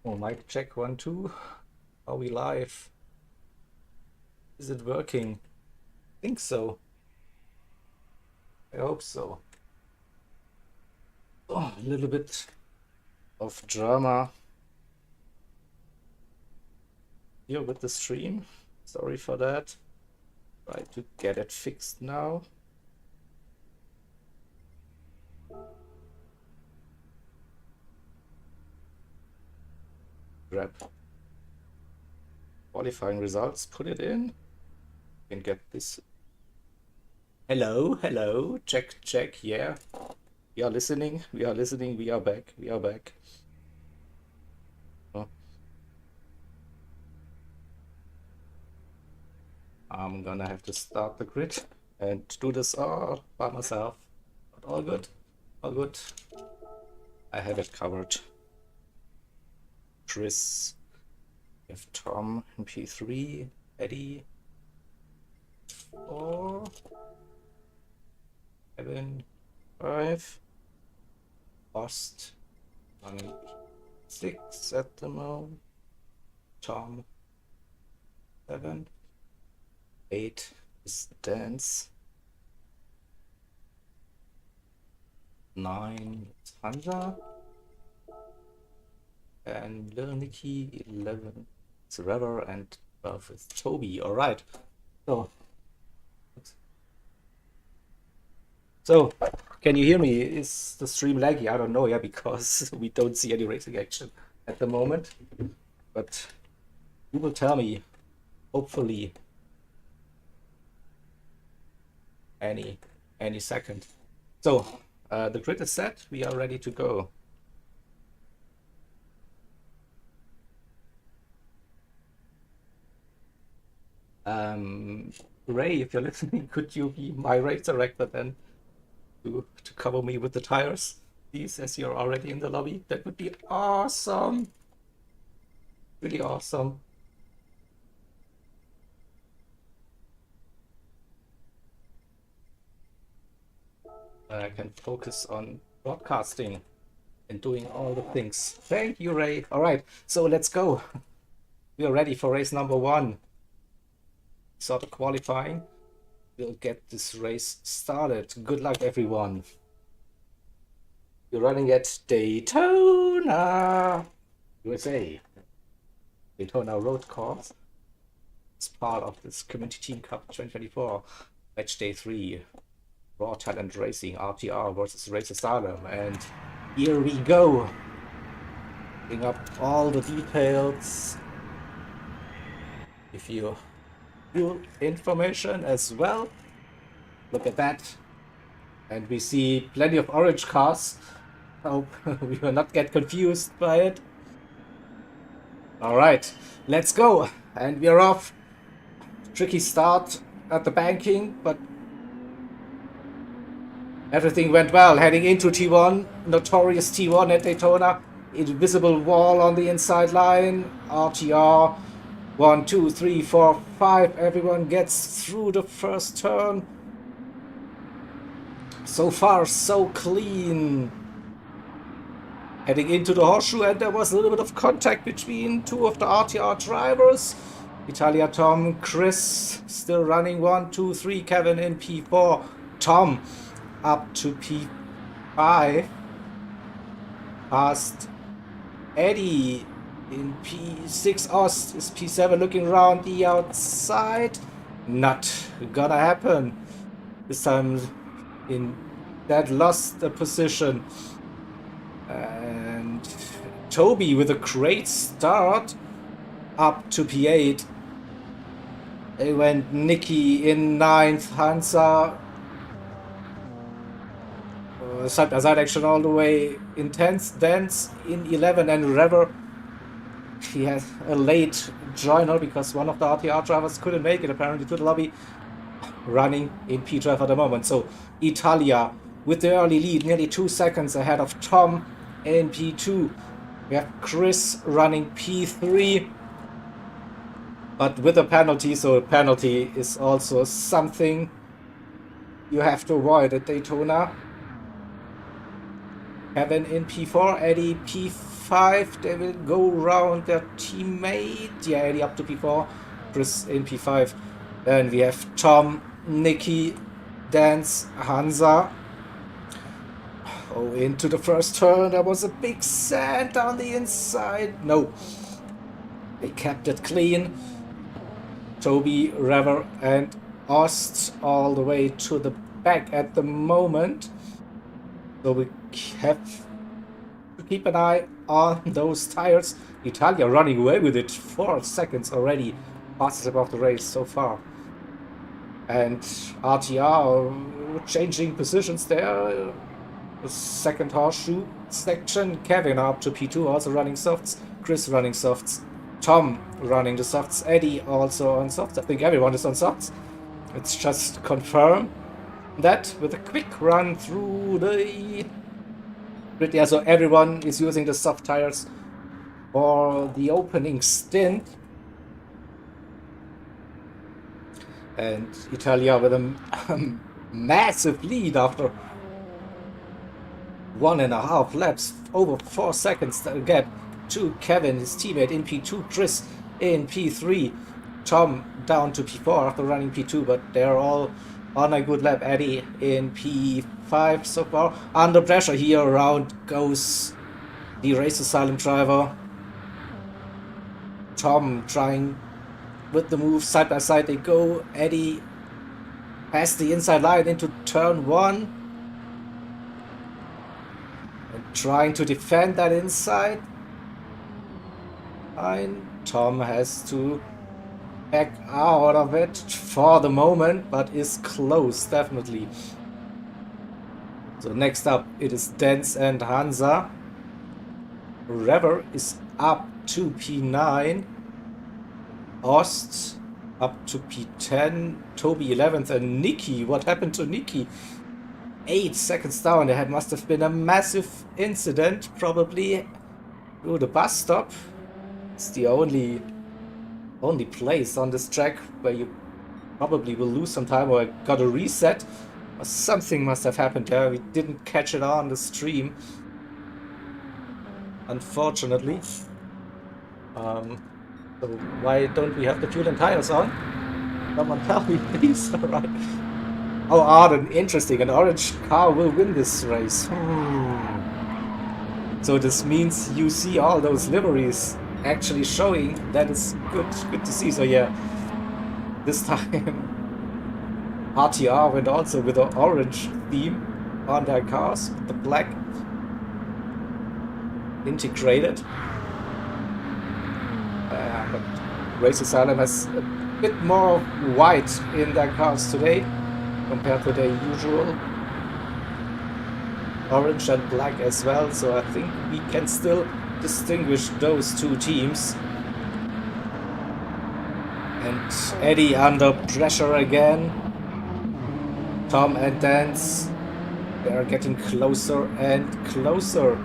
Oh, mic check 1, 2. Are we live? Is it working? I think so. I hope so. Oh, a little bit of drama here with the stream. Sorry for that. Try to get it fixed now. Grab qualifying results, put it in. Can get this. Hello, hello, check, check, yeah. We are listening, we are listening, we are back, we are back. Oh. I'm gonna have to start the grid and do this all by myself. But all good, all good. I have it covered. Chris, we have Tom in P3, Eddie, 4, Kevin, 5, Ost, 6 at the moment, Tom, 7, 8 is Dance, 9 is Hansa, and Little Nicky, 11 is Rever, and 12 is Toby. All right. So, can you hear me? Is the stream laggy? I don't know, yeah, because we don't see any racing action at the moment. But you will tell me, hopefully, any second. So, the grid is set. We are ready to go. Ray, if you're listening, could you be my race director then to cover me with the tires, please, as you're already in the lobby? That would be awesome. Really awesome. I can focus on broadcasting and doing all the things. Thank you, Ray. All right, so let's go. We are ready for race number 1. Sort of qualifying. We'll get this race started. Good luck, everyone. You're running at Daytona, USA. Daytona Road Course. It's part of this Community Team Cup 2024. Match day 3. Raw Talent Racing, RTR versus Race Asylum. And here we go. Bring up all the details. If you fuel information as well. Look at that. And we see plenty of orange cars. Hope we will not get confused by it. All right, let's go. And we're off. Tricky start at the banking, but everything went well. Heading into T1, notorious T1 at Daytona. Invisible wall on the inside line. RTR. 1, 2, 3, 4, 5. Everyone gets through the first turn. So far, so clean. Heading into the horseshoe, and there was a little bit of contact between 2 of the RTR drivers. Italia Tom, Chris still running 1, 2, 3. Kevin in P4. Tom up to P5. Past Eddie in P6. Ost is P7, looking around the outside. Not gonna happen. This time in that lost the position. And Toby with a great start up to P8. They went Nicky in 9th, Hansa side by side action all the way in 10th, Dance in 11, and Rever, he has a late joiner because one of the RTR drivers couldn't make it apparently to the lobby. running in P12 at the moment. So Italia with the early lead, nearly 2 seconds ahead of Tom in P2. We have Chris running P3, but with a penalty, so a penalty is also something you have to avoid at Daytona. Kevin in P4, Eddie P5, they will go around their teammate. Yeah, Eddie up to P4, Chris in P5. Then we have Tom, Nicky, Dance, Hansa. Oh, into the first turn, there was a big sand on the inside. No, they kept it clean. Toby, Rever, and Ost all the way to the back at the moment. So we have to keep an eye on those tires. Italia running away with it, 4 seconds already. Fastest above the race so far. And RTR changing positions there. The second horseshoe section. Kevin up to P2, also running softs. Chris running softs. Tom running the softs. Eddie also on softs. I think everyone is on softs. Let's just confirm that with a quick run through the grid. Yeah, so everyone is using the soft tires for the opening stint. And Italia with a massive lead after 1.5 laps, over 4 seconds gap to Kevin, his teammate in P2, Chris in P3, Tom down to P4 after running P2, but they're all on a good lap. Eddie in P5 so far. Under pressure here, around goes the race asylum driver. Tom trying with the move, side by side they go. Eddie past the inside line into turn 1. And trying to defend that inside line. Tom has to back out of it for the moment, but is close, definitely. So next up, it is Dance and Hansa. Rever is up to P9. Ost up to P10. Toby 11th, and Nicky. What happened to Nicky? 8 seconds down. There must have been a massive incident, probably through the bus stop. It's the only place on this track where you probably will lose some time, or got a reset, or something must have happened there. We didn't catch it on the stream, unfortunately. So why don't we have the fuel and tires on? Someone tell me, please. Alright. Oh, Arden, interesting. An orange car will win this race. So this means you see all those liveries actually showing. That is good to see. So yeah, this time RTR went also with an orange theme on their cars, with the black integrated. But Race Asylum has a bit more white in their cars today compared to their usual orange and black as well. So I think we can still distinguish those two teams. And Eddie under pressure again. Tom and Dance, they are getting closer and closer.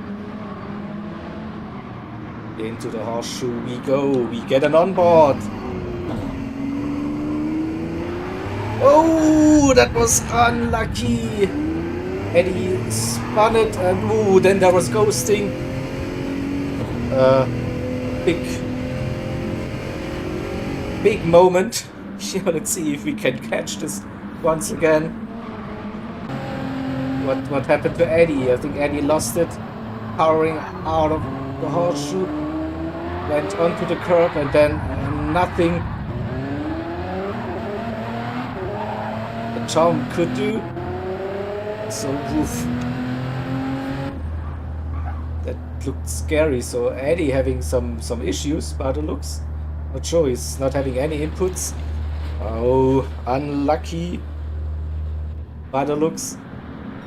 Into the horseshoe we go. We get an onboard. Oh, that was unlucky. Eddie spun it, and ooh, then there was ghosting. Big moment. Yeah, let's see if we can catch this once again. What happened to Eddie? I think Eddie lost it, powering out of the horseshoe, went onto the curb, and then nothing that Tom could do. So oof. That looked scary. So Eddie having some issues by the looks. Not sure, he's not having any inputs. Oh, unlucky by the looks.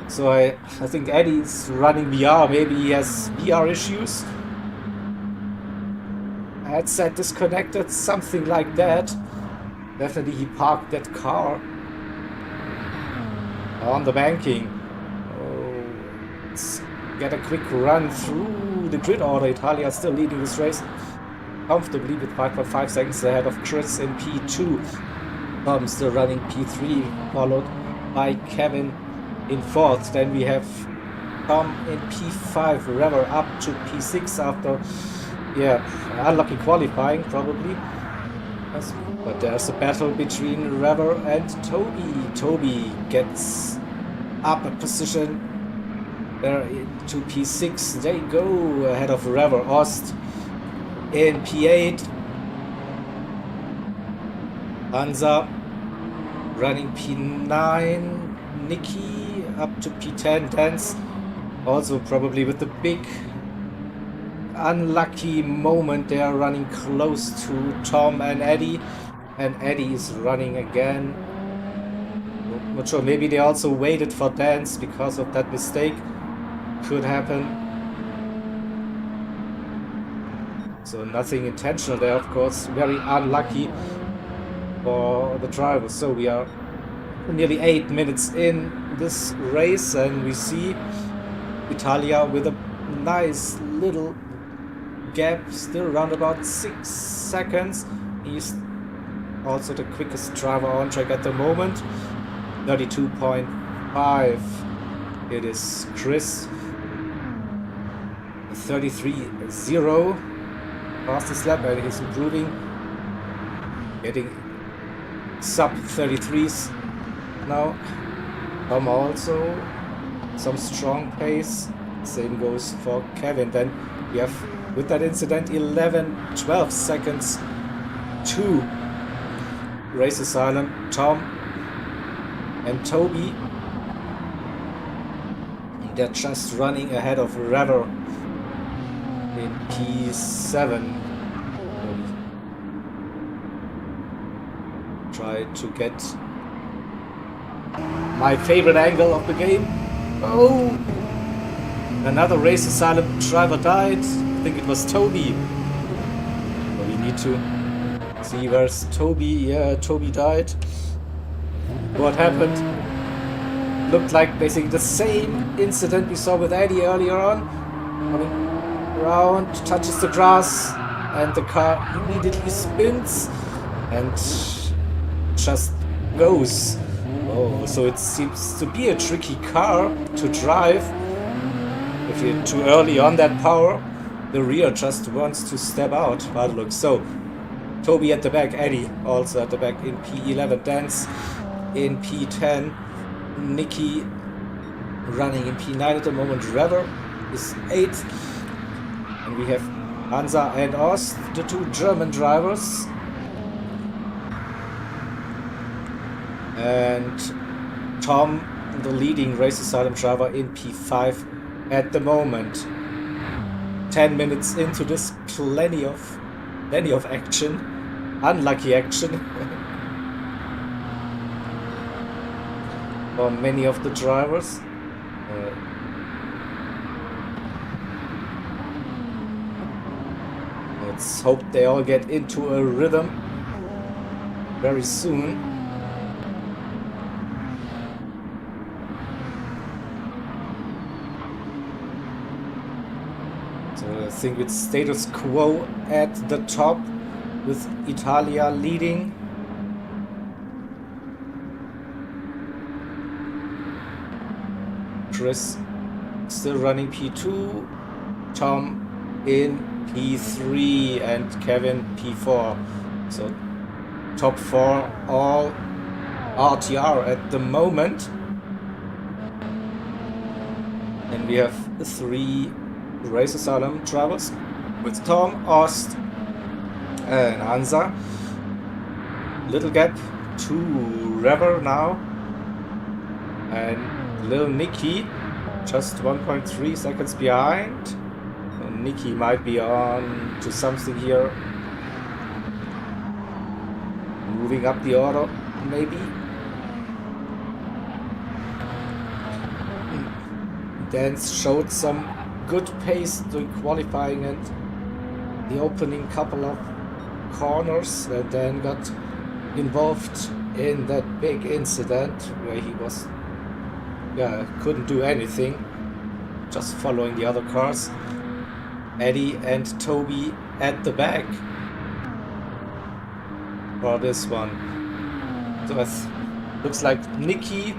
So I think Eddie's running VR. Maybe he has VR issues. Headset disconnected, something like that. Definitely he parked that car on the banking. Oh, let's get a quick run through the grid order. Italia still leading this race comfortably with 5.5 seconds ahead of Chris in P2. Tom still running P3, followed by Kevin in 4th. Then we have Tom in P5, Rever up to P6 after, unlucky qualifying probably. But there's a battle between Rever and Toby. Toby gets up a position there into P6. They go ahead of Rever. Ost in P8. Hansa running P9. Nikki up to P10. Dance also probably with the big unlucky moment. They are running close to Tom and Eddie. And Eddie is running again. Not sure, maybe they also waited for Dance because of that mistake. Could happen. So nothing intentional there, of course. Very unlucky for the drivers. So we are nearly 8 minutes in this race and we see Italia with a nice little gap, still around about 6 seconds. He's also the quickest driver on track at the moment. 32.5. It is Chris. 33.0. Fastest lap, and he's improving. Getting sub 33s now. Tom also some strong pace. Same goes for Kevin. Then we have, with that incident, 11-12 seconds to race asylum. Tom and Toby, they're just running ahead of Rever in P7. Try to get my favorite angle of the game. Oh! Another race asylum driver died. I think it was Toby. So we need to see where's Toby. Yeah, Toby died. What happened? Looked like basically the same incident we saw with Eddie earlier on. Coming around, touches the grass, and the car immediately spins and just goes. Oh, so it seems to be a tricky car to drive. If you're too early on that power, the rear just wants to step out. But look, so Toby at the back, Eddie also at the back in P11, Dance in P10, Nikki running in P9 at the moment, Rever is 8th, and we have Hansa and Ost, the two German drivers, and Tom, the leading race asylum driver in P5 at the moment. 10 minutes into this, plenty of action, unlucky action for many of the drivers. Let's hope they all get into a rhythm very soon. I think it's status quo at the top with Italia leading. Chris still running P2, Tom in P3 and Kevin P4. So top 4 all RTR at the moment. And we have 3 race asylum drivers with Tom, Ost and Hansa. Little gap to Rever now, and little Nikki just 1.3 seconds behind. So Nikki might be on to something here, moving up the order maybe. Dance showed some good pace during qualifying and the opening couple of corners, and then got involved in that big incident where he was yeah, couldn't do anything. Just following the other cars. Eddie and Toby at the back for this one. So it looks like Nicky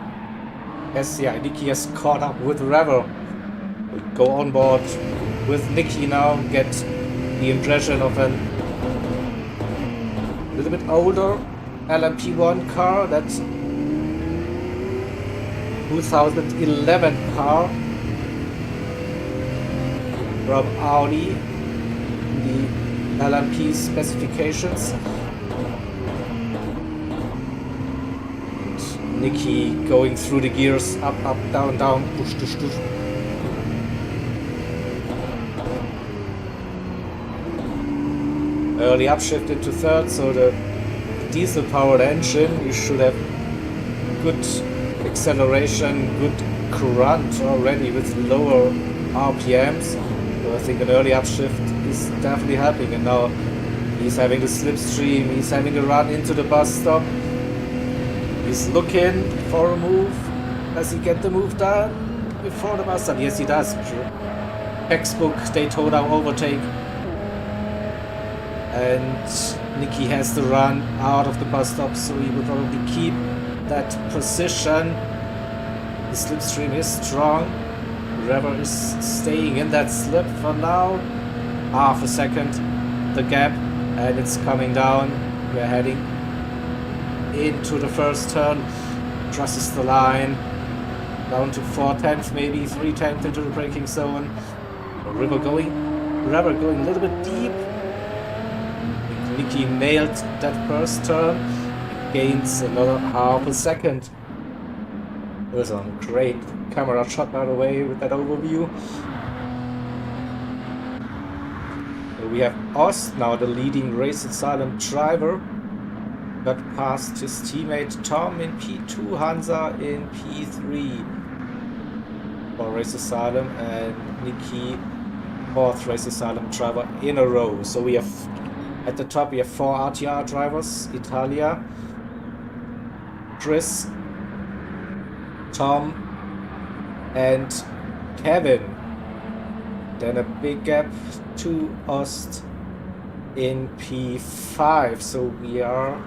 has caught up with Rever. We go on board with Nicky now, get the impression of a little bit older LMP1 car, that 2011 car from Audi, the LMP specifications. And Nicky going through the gears, up, down, push, push, push. Early upshift into third, so the diesel powered engine, you should have good acceleration, good current already with lower RPMs. So I think an early upshift is definitely helping, and now he's having the slipstream, he's having a run into the bus stop. He's looking for a move. Does he get the move done before the bus stop? Yes, he does. Textbook Daytona overtake. And Nicky has to run out of the bus stop, so he will probably keep that position. The slipstream is strong. Rever is staying in that slip for now. Half a second, the gap, and it's coming down. We're heading into the first turn. Crosses the line. Down to 4/10, maybe 3/10 into the braking zone. Rever going a little bit deep. Nicky nailed that first turn, gains another half a second. It was a great camera shot, by the way, with that overview. So we have Ost, now the leading Race Asylum driver. Got past his teammate Tom in P2, Hansa in P3 for Race Asylum, and Nicky, fourth Race Asylum driver in a row. So we have at the top, we have 4 RTR drivers: Italia, Chris, Tom, and Kevin. Then a big gap to Ost in P5. So we are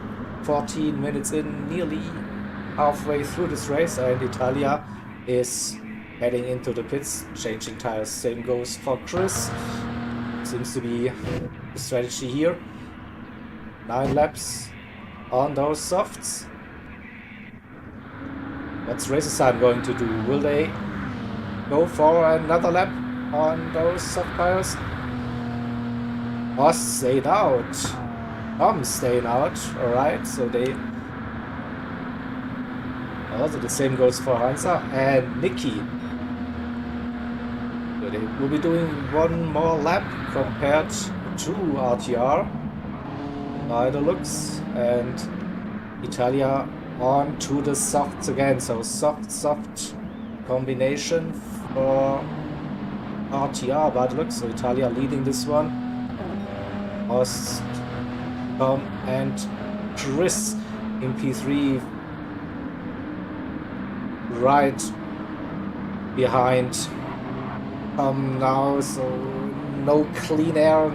14 minutes in, nearly halfway through this race, and Italia is heading into the pits, changing tires. Same goes for Chris. Seems to be the strategy here. 9 laps on those softs. What's Race Asylum going to do? Will they go for another lap on those soft tires? Ost stayed out. Tom staying out. Alright, so they... Also the same goes for Hansa and Nicky. So they will be doing one more lap compared to RTR by the looks, and Italia on to the softs again. So soft combination for RTR by the looks. So Italia leading this one. Ost, Tom and Chris in P3 right behind Tom now, so no clean air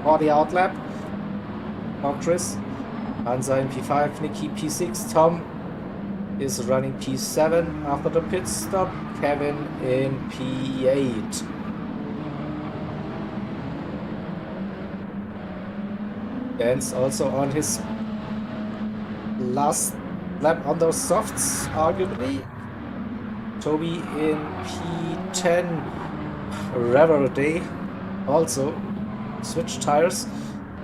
for the outlap for Chris. Hansa in P5, Nicky P6, Tom is running P7 after the pit stop, Kevin in P8. Dan's also on his last lap on those softs, arguably. Toby in P10. Rever day also switch tires.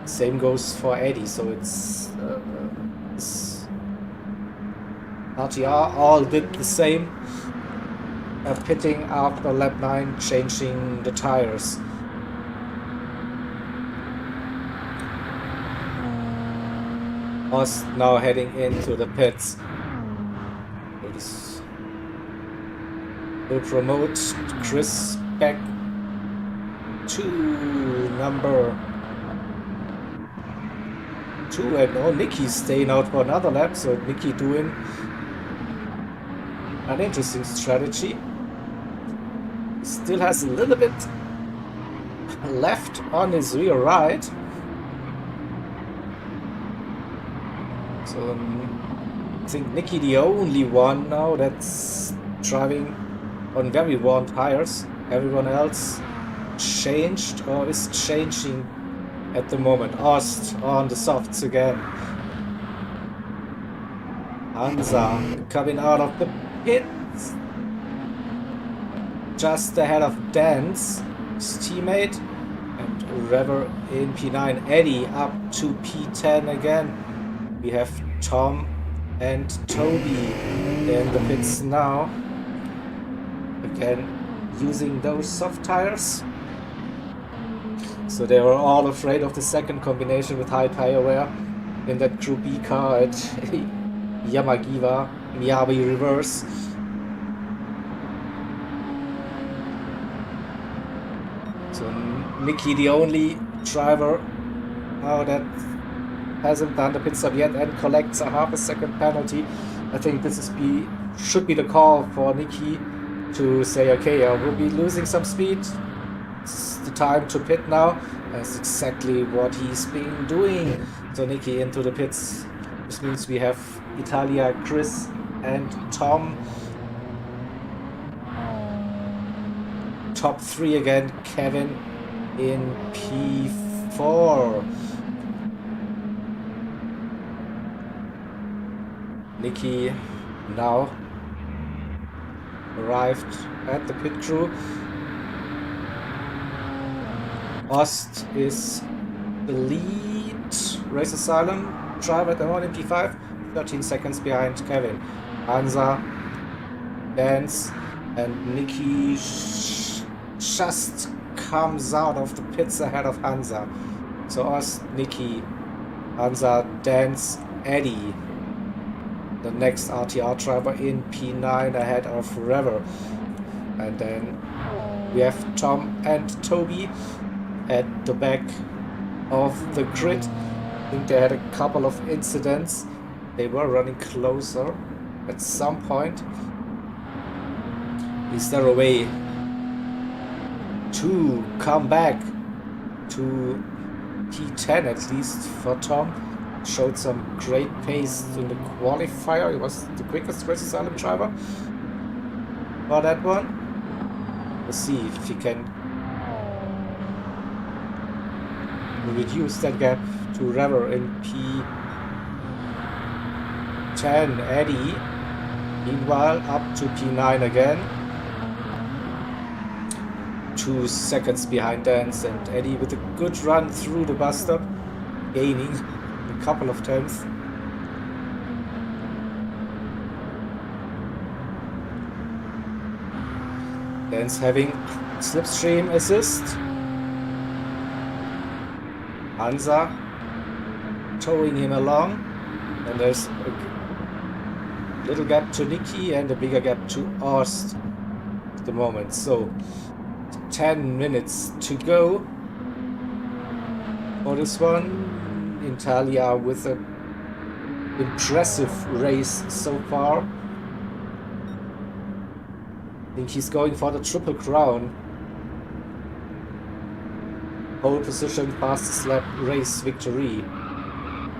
Same goes for Eddie, so it's RTR all did the same. Pitting after lap 9, changing the tires. Ost now heading into the pits. Will promote Chris back to number 2, and Nicky's staying out for another lap, so Nicky doing an interesting strategy. He still has a little bit left on his rear right. So I think Nicky the only one now that's driving on very worn tires. Everyone else changed or is changing at the moment. Ost on the softs again. Hansa coming out of the pits. Just ahead of Dan's his teammate. And Rever in P9. Eddie up to P10 again. We have Tom and Toby in the pits now. Again, using those soft tires. So they were all afraid of the second combination with high tire wear in that Group B car at Yamagiwa, Miyabi reverse. So Nicky, the only driver that hasn't done the pit stop yet and collects a half a second penalty. I think this should be the call for Nicky to say, okay, we'll be losing some speed. It's the time to pit now. That's exactly what he's been doing. So Nicky into the pits. This means we have Italia, Chris and Tom. Top 3 again, Kevin in P4. Nicky now arrived at the pit crew. Ost is the lead Race Asylum driver at the moment in P5, 13 seconds behind Kevin. Hansa, Dance, and Nicky just comes out of the pits ahead of Hansa. So Ost, Nicky, Hansa, Dance, Eddie. The next RTR driver in P9 ahead of Rever. And then we have Tom and Toby at the back of the grid. I think they had a couple of incidents. They were running closer at some point. Is there a way to come back to P10 at least for Tom? Showed some great pace in the qualifier. He was the quickest Race Asylum driver for that one. Let's see if he can reduce that gap to Rever in P10. Eddie, meanwhile, up to P9 again. 2 seconds behind Dance, and Eddie with a good run through the bus stop, gaining a couple of times. Dance having slipstream assist. Hansa towing him along, and there's a little gap to Nicky and a bigger gap to Ost at the moment. So 10 minutes to go for this one. Italia with an impressive race so far. I think he's going for the triple crown. Pole position, fastest lap race victory.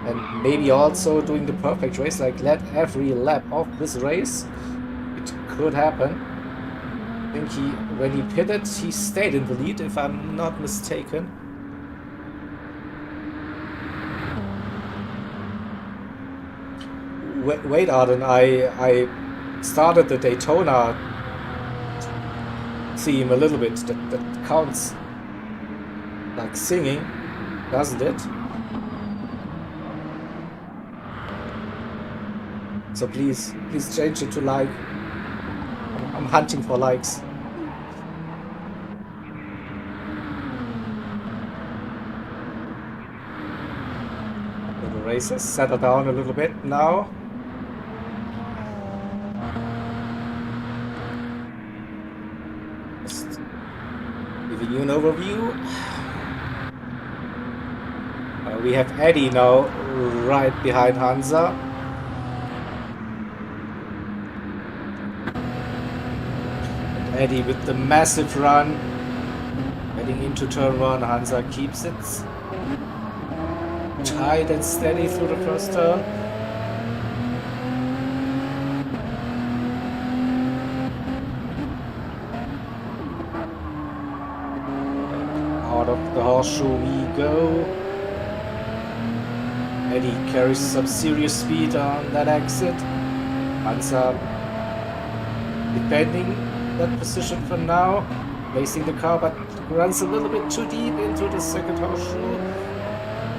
And maybe also doing the perfect race, like let every lap of this race. It could happen. I think when he pitted, he stayed in the lead, if I'm not mistaken. Wait, Arden, I started the Daytona theme a little bit. That counts like singing, doesn't it? So please change it to like. I'm hunting for likes. So the race has settled down a little bit now. Just giving you an overview. We have Eddie now right behind Hansa. Eddie with the massive run. Heading into turn 1, Hansa keeps it tight and steady through the first turn. Out of the horseshoe we go. Eddie carries some serious speed on that exit. Hansa defending that position for now, racing the car, but runs a little bit too deep into the second horseshoe.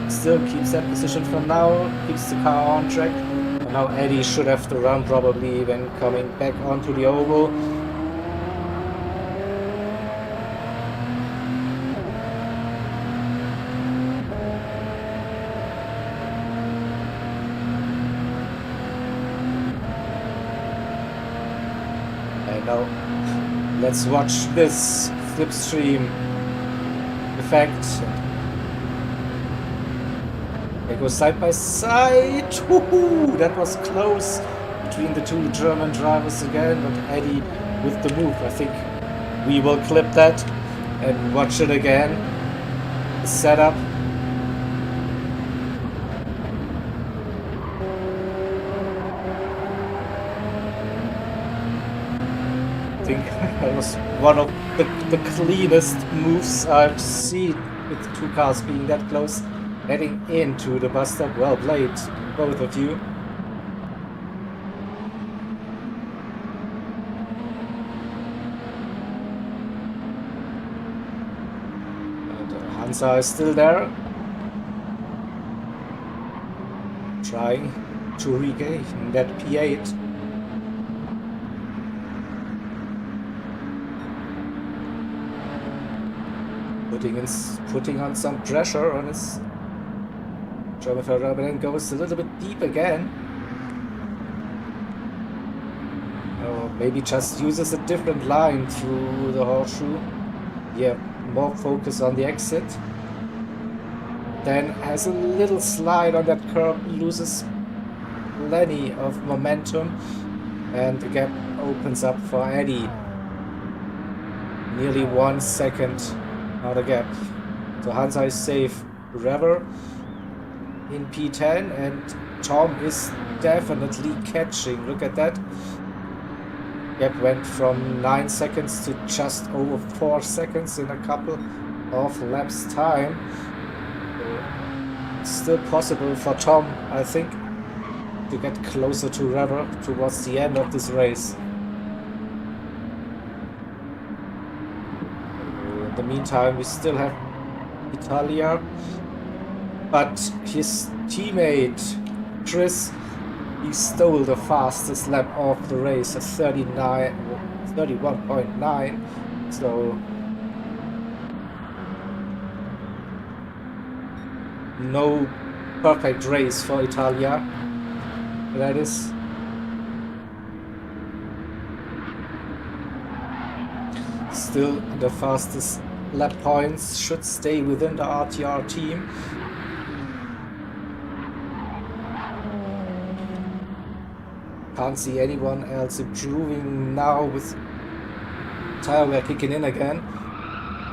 Still keeps that position for now, keeps the car on track. And now Eddie should have to run probably when coming back onto the oval. And now let's watch this slipstream effect. They go side by side. Woohoo! That was close between the two German drivers again, but Eddie with the move. I think we will clip that and watch it again. The setup. I think that was one of the cleanest moves I've seen with the two cars being that close. Heading into the bus stop. Well played, both of you. And Hansa is still there, trying to regain that P8. Putting on some pressure on his German Ferrari, then goes a little bit deep again. Or maybe just uses a different line through the horseshoe. Yeah, more focus on the exit. Then has a little slide on that curb, loses plenty of momentum, and the gap opens up for Eddie. Nearly 1 second out of gap. So Hansa is safe. Rever in P10, and Tom is definitely catching. Look at that. Gap went from 9 seconds to just over 4 seconds in a couple of laps time. It's still possible for Tom, I think, to get closer to Rever towards the end of this race. In the meantime, we still have Italia, but his teammate Chris, he stole the fastest lap of the race at 31.9. So no perfect race for Italia. That is. Still, the fastest lap points should stay within the RTR team. Can't see anyone else improving now with tire wear kicking in again.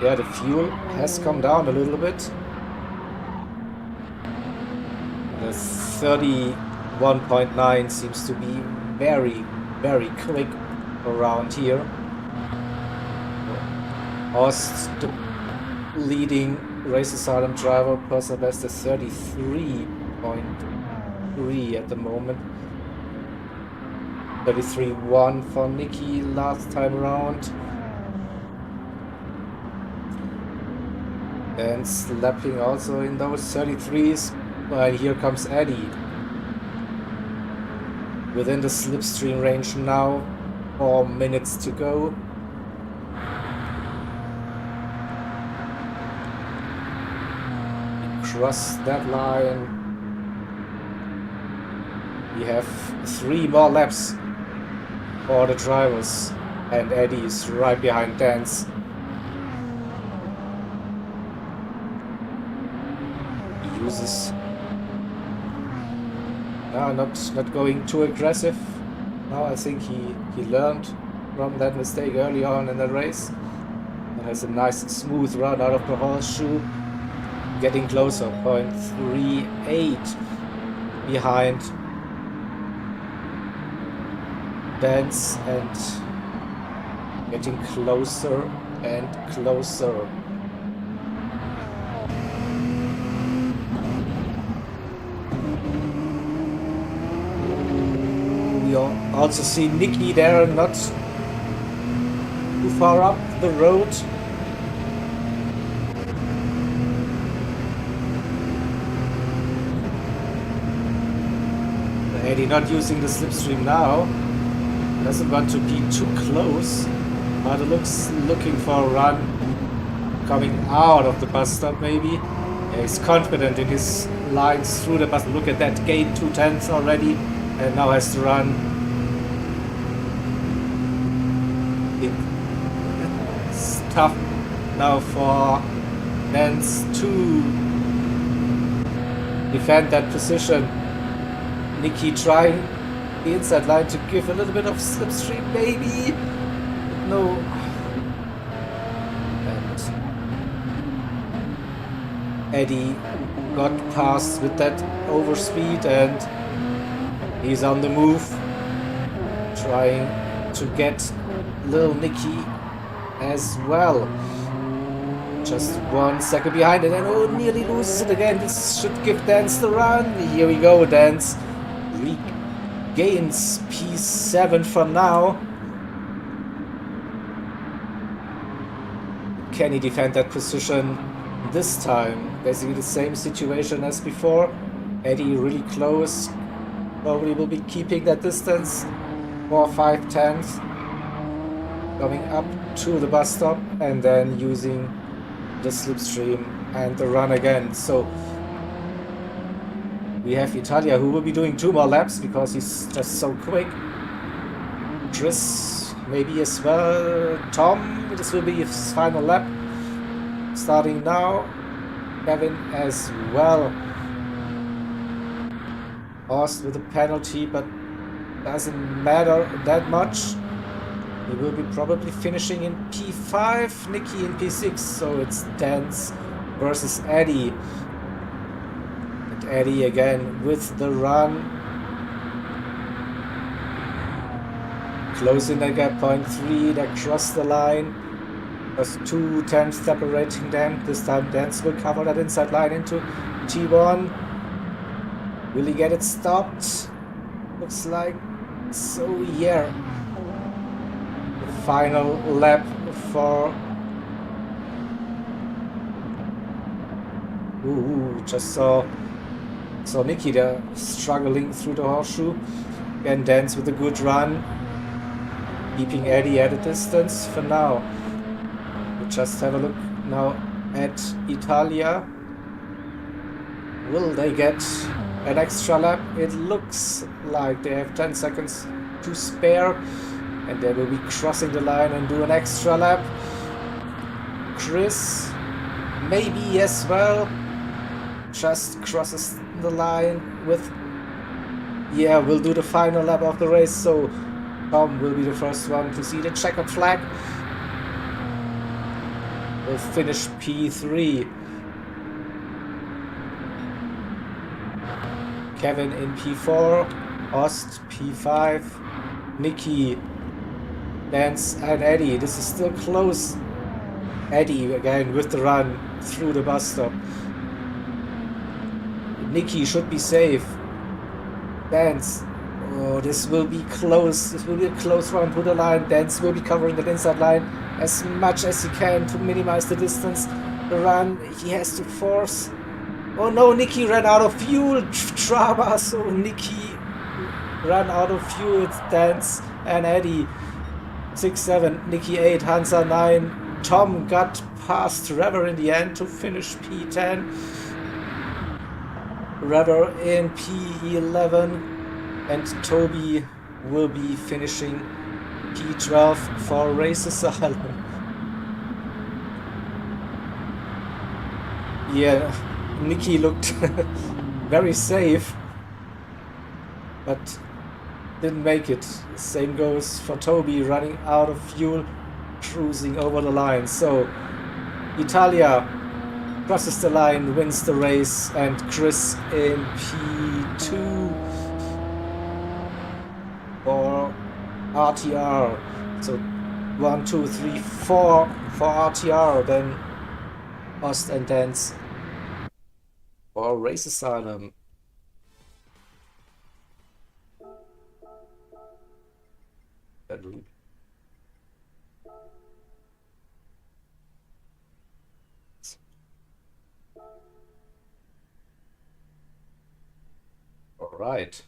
Yeah, the fuel has come down a little bit. The 31.9 seems to be very, very quick around here. Ost, the leading race asylum driver, personal best is 33.3 at the moment. 33.1 for Nikki last time around. And slapping also in those 33s. But here comes Eddie. Within the slipstream range now. 4 minutes to go. Cross that line. We have 3 more laps for the drivers, and Eddie is right behind Dance. He uses not going too aggressive. Now I think he learned from that mistake early on in the race. And has a nice smooth run out of the horseshoe. Getting closer, 0.38 behind Dance, and getting closer and closer. We also see Nicky there, not too far up the road. Eddie not using the slipstream now. Doesn't want to be too close, but it looking for a run coming out of the bus stop maybe. Yeah, he's confident in his lines through the bus. Look at that, gain 2/10 already, and now has to run. It's tough now for Nance to defend that position. Nicky trying the inside line to give a little bit of slipstream, maybe. No. And Eddie got past with that overspeed, and he's on the move, trying to get little Nicky as well. Just 1 second behind, and then nearly loses it again. This should give Dance the run. Here we go, Dance regains P7 for now. Can he defend that position this time? Basically the same situation as before. Eddie really close. Probably will be keeping that distance for 5/10. Coming up to the bus stop and then using the slipstream and the run again. So we have Italia, who will be doing 2 more laps because he's just so quick. Chris maybe as well. Tom, this will be his final lap. Starting now. Kevin as well. Lost with a penalty, but doesn't matter that much. He will be probably finishing in P5, Nicky in P6, so it's Dance versus Eddie. And Eddie again with the run. Closing the gap, 0.3, they cross the line. There's 2/10 separating them. This time Dance will cover that inside line into T1. Will he get it stopped? Looks like so, yeah. Final lap for just saw Nicky there struggling through the horseshoe, and Dance with a good run, keeping Eddie at a distance for now. We'll just have a look now at Italia. Will they get an extra lap? It looks like they have 10 seconds to spare. And they will be crossing the line and do an extra lap. Chris, maybe as well, just crosses the line with, yeah, we'll do the final lap of the race. So Tom will be the first one to see the checkered flag. Will finish P3. Kevin in P4, Ost P5, Nicky, Dance and Eddie. This is still close. Eddie again with the run through the bus stop. Nicky should be safe. Dance. Oh, this will be close. This will be a close run to the line. Dance will be covering that inside line as much as he can to minimize the distance. The run he has to force. Oh no, Nicky ran out of fuel. Drama. So Nicky ran out of fuel. It's Dance and Eddie. 6-7, Nicky 8, Hansa 9. Tom got past Rever in the end to finish P10. Rever in P11, and Toby will be finishing P12 for Race Asylum. Yeah, Nicky looked very safe, but didn't make it. Same goes for Toby, running out of fuel, cruising over the line. So Italia crosses the line, wins the race, and Chris in P2 for RTR. So 1, 2, 3, 4 for RTR, then Ost and Dance for Race Asylum. All right.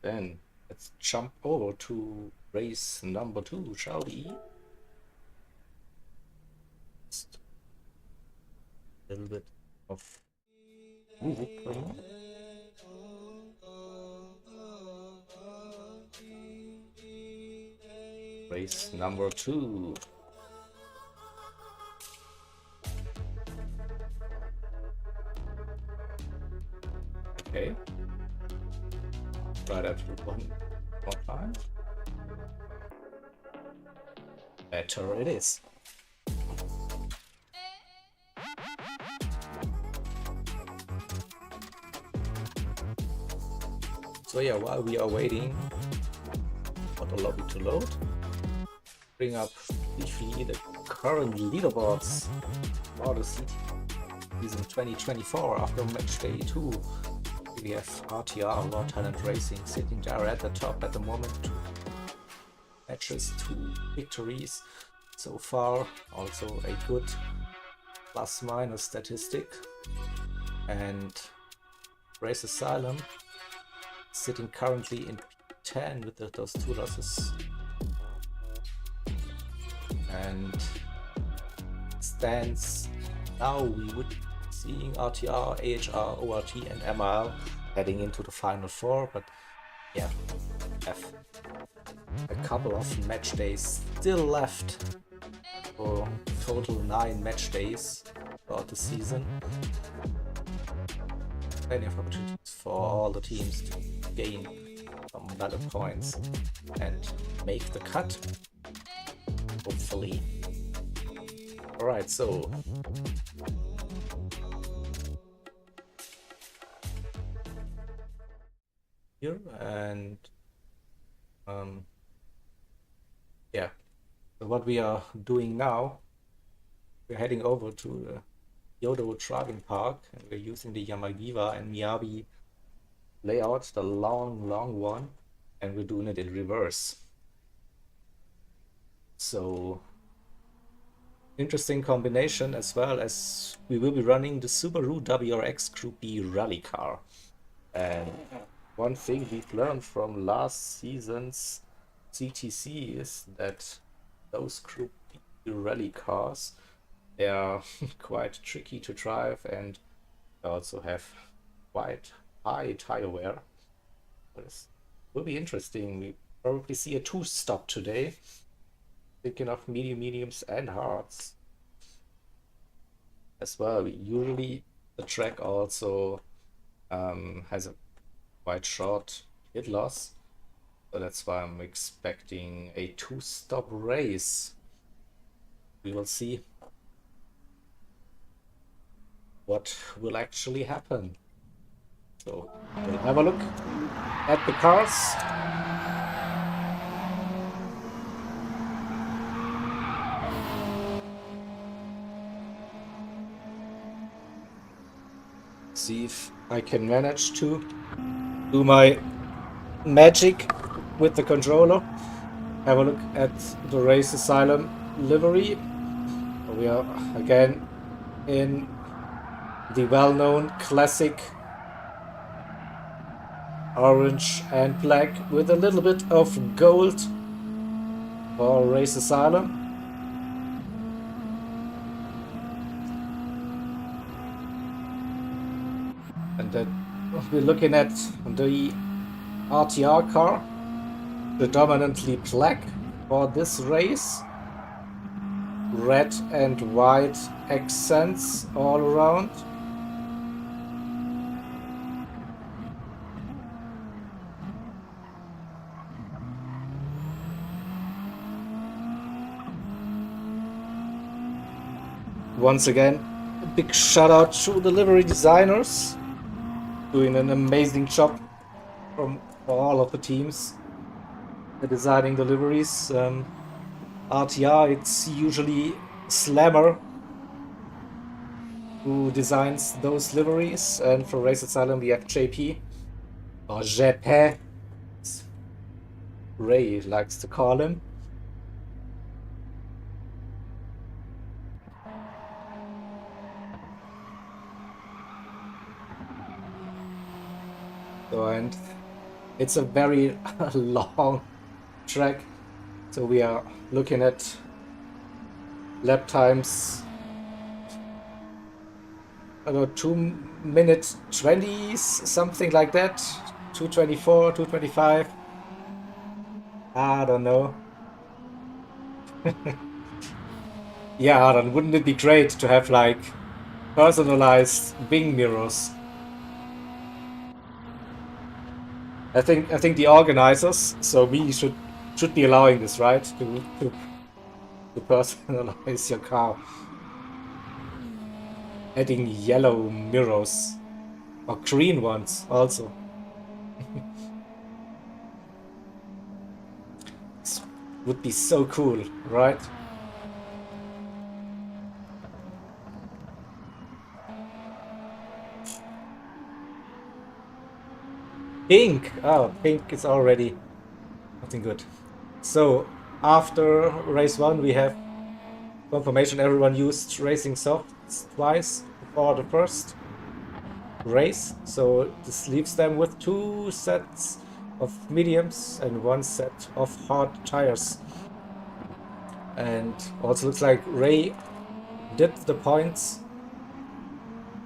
Then let's jump over to race number 2, shall we? Just a little bit of music playing. Race number 2. Okay. Try that one more time. Better it is. So yeah, while we are waiting for the lobby to load, bring up briefly the current leaderboards for the CTC season 2024 after match day 2. We have RTR, Raw Talent Racing, sitting there at the top at the moment. 2 matches, 2 victories so far. Also a good plus-minus statistic. And Race Asylum sitting currently in P10 with those 2 losses. And stands now we would seeing RTR, AHR, ORT and MRL heading into the final 4, but yeah, have a couple of match days still left for total 9 match days throughout the season. Plenty of opportunities for all the teams to gain some valid points and make the cut, hopefully. Alright, so here and yeah, so what we are doing now, we're heading over to the Yodo driving park and we're using the Yamagiwa and Miyabi layout, the long one, and we're doing it in reverse. So interesting combination, as well as we will be running the Subaru WRX Group B rally car. And one thing we've learned from last season's CTC is that those Group B rally cars, they are quite tricky to drive and also have quite high tire wear. This will be interesting. We probably see a 2-stop today. Thinking of mediums and hards as well. Usually the track also has a quite short hit loss, so that's why I'm expecting a 2-stop race. We will see what will actually happen. So we'll have a look at the cars. See if I can manage to do my magic with the controller. Have a look at the Race Asylum livery. We are again in the well-known classic orange and black with a little bit of gold for Race Asylum. And then we're looking at the RTR car, predominantly black for this race. Red and white accents all around. once again, a big shout out to the livery designers, doing an amazing job from all of the teams designing the liveries. RTR, it's usually Slammer who designs those liveries, and for Race Asylum we have JP, or JP, Ray likes to call him. So, and it's a very long track, so we are looking at lap times about 2 minutes 20s, something like that. 2:24, 2:25. I don't know. Yeah, Aaron, wouldn't it be great to have like personalized wing mirrors? I think the organizers, so we should be allowing this, right? To personalize your car. Adding yellow mirrors. Or green ones also. This would be so cool, right? Pink! Oh, pink is already nothing good. So, after race 1 we have confirmation everyone used racing softs twice before the first race. So this leaves them with 2 sets of mediums and 1 set of hard tires. And also looks like Ray did the points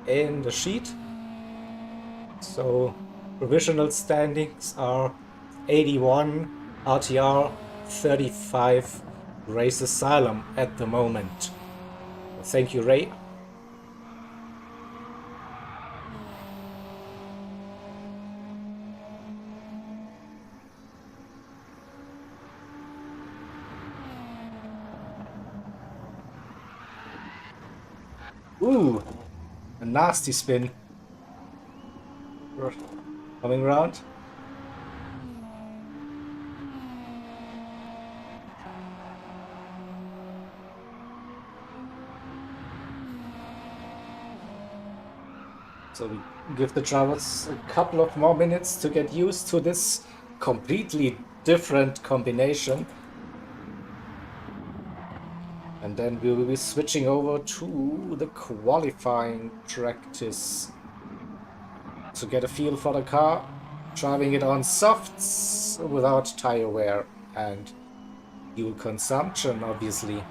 in the sheet. So provisional standings are 81 RTR, 35 Race Asylum at the moment. Thank you, Ray. Ooh, a nasty spin. Coming around. So we give the drivers a couple of more minutes to get used to this completely different combination. And then we will be switching over to the qualifying practice to get a feel for the car, driving it on softs without tire wear and fuel consumption, obviously.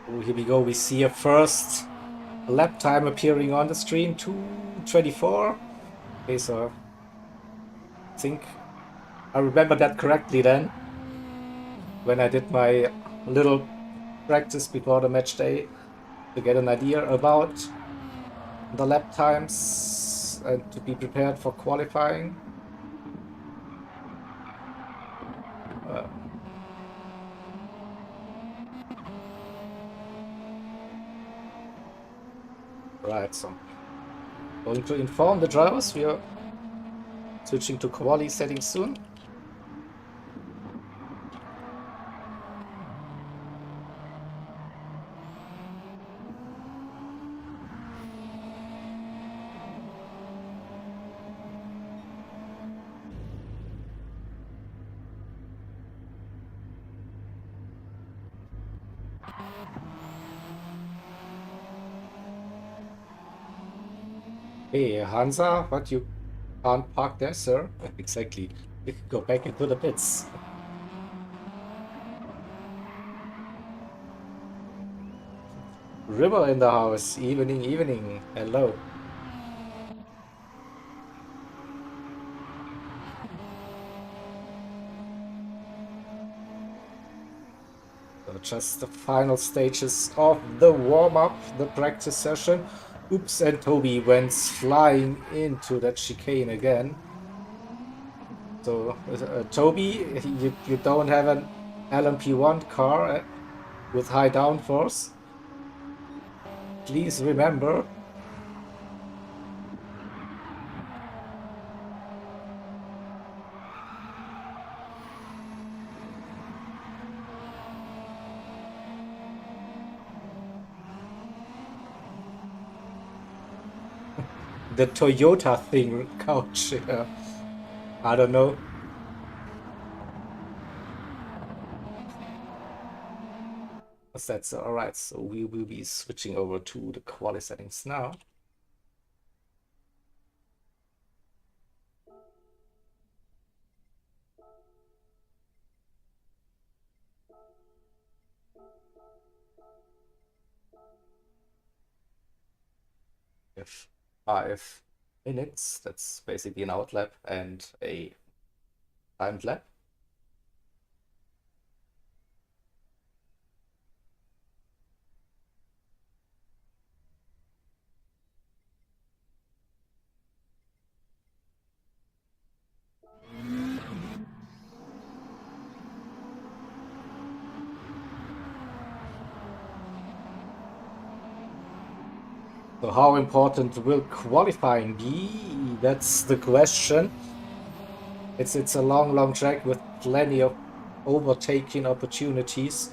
Oh, here we go. We see a first lap time appearing on the screen, 2:24. Okay, so I think I remember that correctly then, when I did my little practice before the match day to get an idea about the lap times and to be prepared for qualifying. Right, so going to inform the drivers we are switching to quali settings soon. Hey, Hansa, but you can't park there, sir. Exactly. You can go back into the pits. River in the house. Evening, evening. Hello. just the final stages of the warm-up, the practice session. Oops, and Toby went flying into that chicane again. So, Toby, you don't have an LMP1 car with high downforce. Please remember. The Toyota thing, couch. I don't know. That's all right. So we will be switching over to the quali settings now. We have 5 minutes. That's basically an out lap and a timed lap. So how important will qualifying be? That's the question. It's a long track with plenty of overtaking opportunities.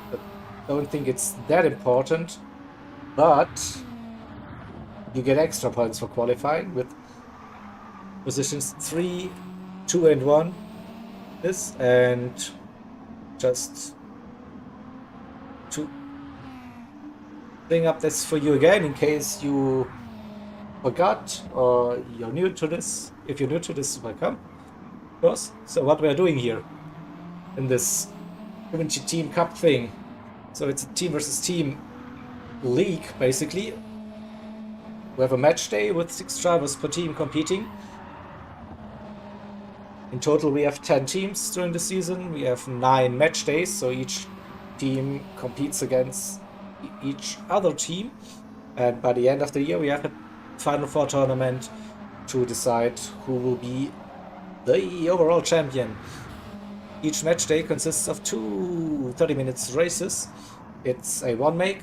But don't think it's that important. But you get extra points for qualifying with positions 3, 2, and 1. This and just to bring up this for you again in case you forgot or you're new to this. If you're new to this, welcome. Of course. So what we're doing here in this Vinci Team Cup thing. So it's a team versus team league, basically. We have a match day with 6 drivers per team competing. In total, we have 10 teams during the season. We have 9 match days, so each team competes against each other team. And by the end of the year, we have a Final Four tournament to decide who will be the overall champion. Each match day consists of 2 30-minute races. It's a one make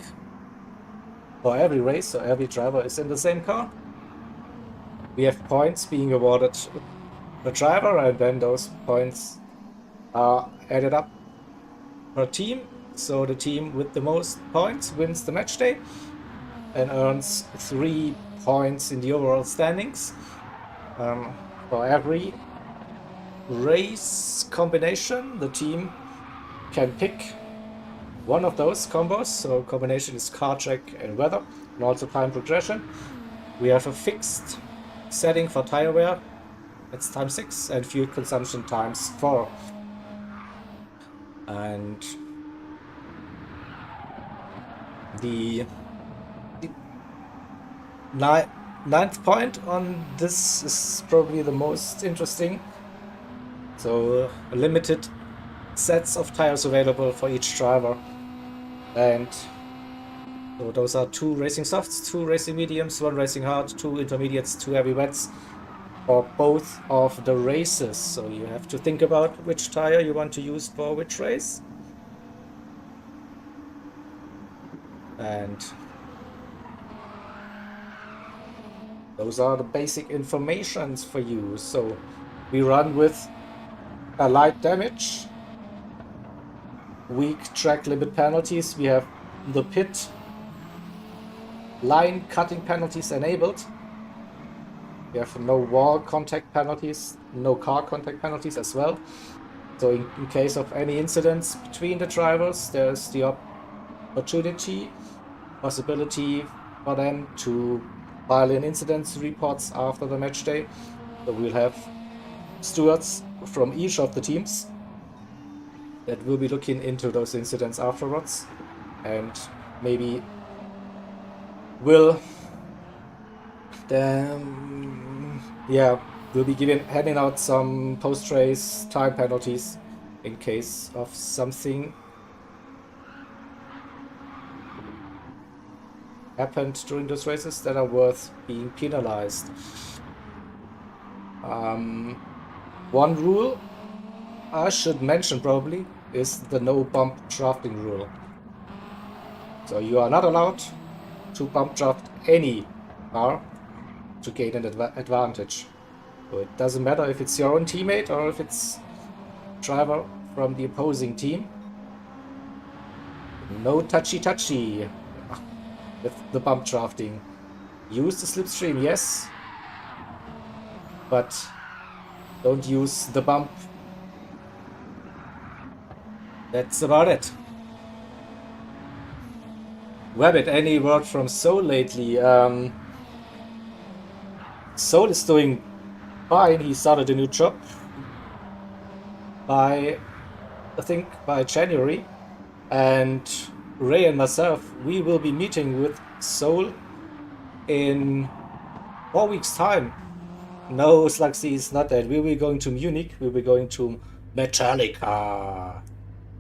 for every race, so every driver is in the same car. We have points being awarded per driver, and then those points are added up per team. So the team with the most points wins the match day and earns 3 points in the overall standings. For every race combination, the team can pick one of those combos. So combination is car track and weather, and also time progression. We have a fixed setting for tire wear, it's times 6, and fuel consumption times 4. And the ninth point on this is probably the most interesting. So limited sets of tires available for each driver, and so those are 2 racing softs, 2 racing mediums, 1 racing hard, 2 intermediates, 2 heavy wets for both of the races. So you have to think about which tire you want to use for which race. And those are the basic informations for you. So we run with a light damage, weak track limit penalties. We have the pit line cutting penalties enabled. We have no wall contact penalties, no car contact penalties as well. So in case of any incidents between the drivers, there's the possibility for them to file in incidents reports after the match day. So we'll have stewards from each of the teams that will be looking into those incidents afterwards, and maybe will then we'll be handing out some post-race time penalties in case of something happened during those races that are worth being penalized. One rule I should mention probably is the no bump drafting rule. So you are not allowed to bump draft any car to gain an advantage. So it doesn't matter if it's your own teammate or if it's driver from the opposing team. No touchy with the bump drafting. Use the slipstream, yes, but don't use the bump. That's about it. Rabbit, any word from Soul lately? Soul is doing fine. He started a new job by, I think, by January. And Ray and myself, we will be meeting with Soul in 4 weeks' time. No, Slugsy is not that. We will be going to Munich. We will be going to Metallica.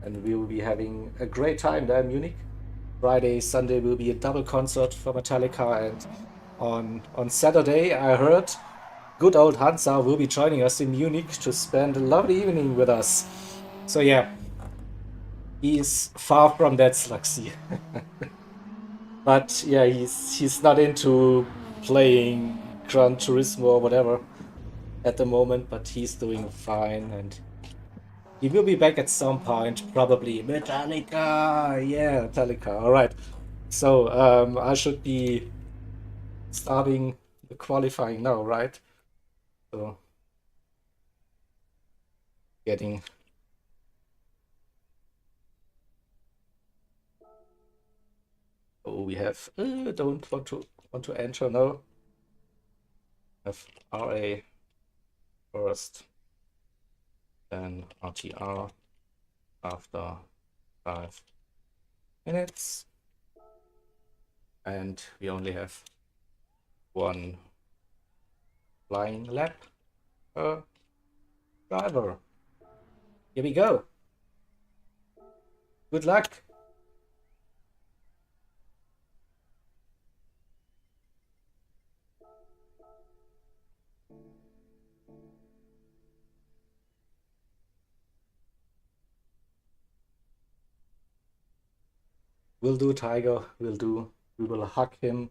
And we will be having a great time there in Munich. Friday, Sunday will be a double concert for Metallica. And on Saturday, I heard good old Hansa will be joining us in Munich to spend a lovely evening with us. So yeah, he's far from that Slugsy. But yeah, he's not into playing Gran Turismo or whatever at the moment, but he's doing fine and he will be back at some point, probably. Metallica! Yeah, Metallica. All right. So I should be starting the qualifying now, right? So getting. Oh, we have. Don't want to enter. No. Have RA first, then RTR after 5 minutes, and we only have one flying lap per driver. Here we go. Good luck. We'll do, Tiger. We'll do. We will hug him.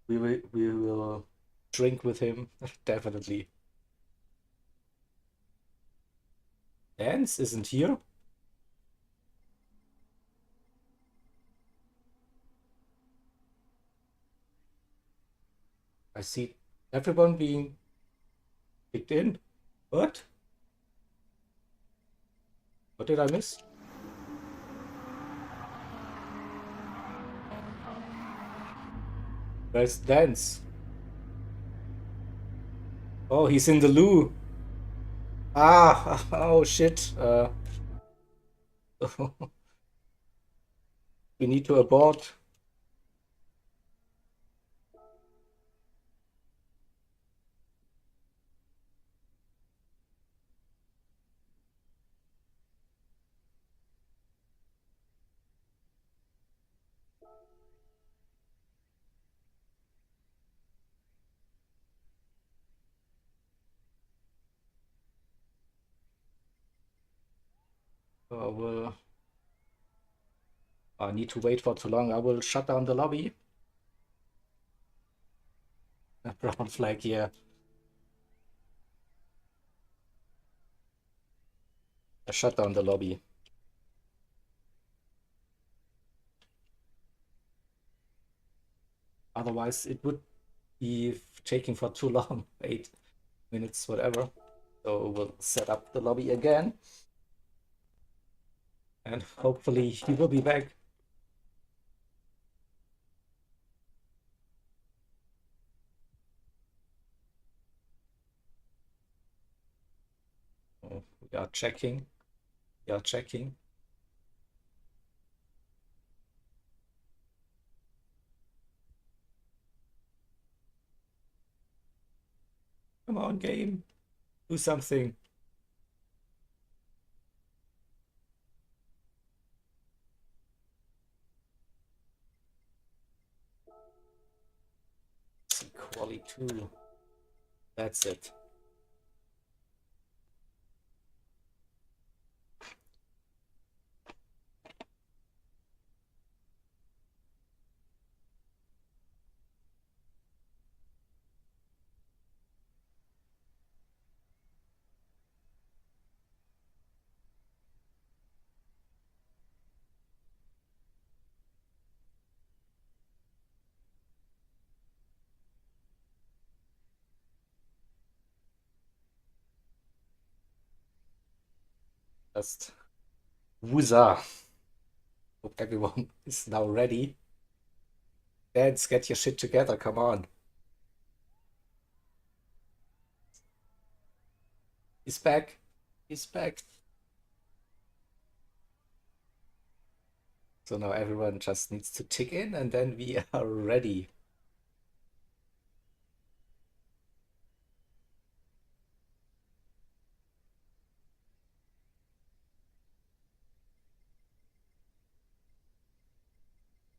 We will drink with him. Definitely. Dance isn't here. I see everyone being kicked in. What? What did I miss? Where's Dance? Oh, he's in the loo. Ah, oh shit. We need to abort. Well, I need to wait for too long. I will shut down the lobby. A brown flag here. I shut down the lobby. Otherwise, it would be taking for too long. 8 minutes, whatever. So we'll set up the lobby again. And hopefully he will be back. Oh, we are checking. We are checking. Come on, game. Do something. Quali 2. That's it. Just wooza. Hope everyone is now ready. Dance, get your shit together, come on. He's back. He's back. So now everyone just needs to tick in and then we are ready.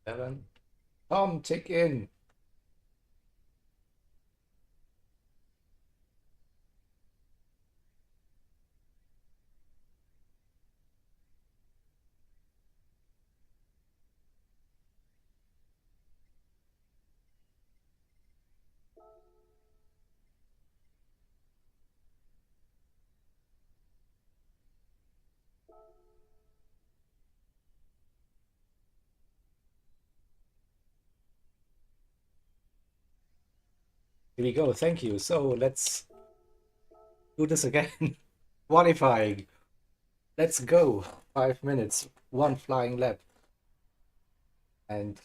Seven. Tom, tick in. Here we go, thank you. So let's do this again. Qualifying. Let's go. 5 minutes, one flying lap. And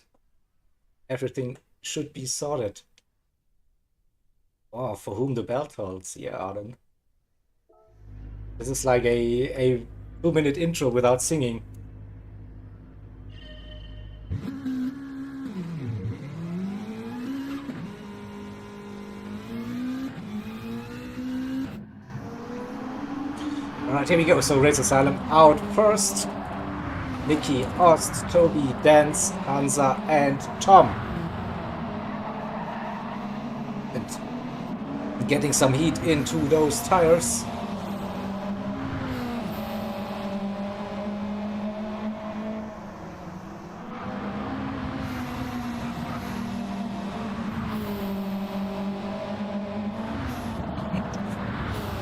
everything should be sorted. Oh, for whom the bell tolls. Yeah, Arden. This is like a 2-minute intro without singing. Alright, here we go. So Race Asylum out first. Nikki, Ost, Toby, Dance, Hansa, and Tom. And getting some heat into those tires.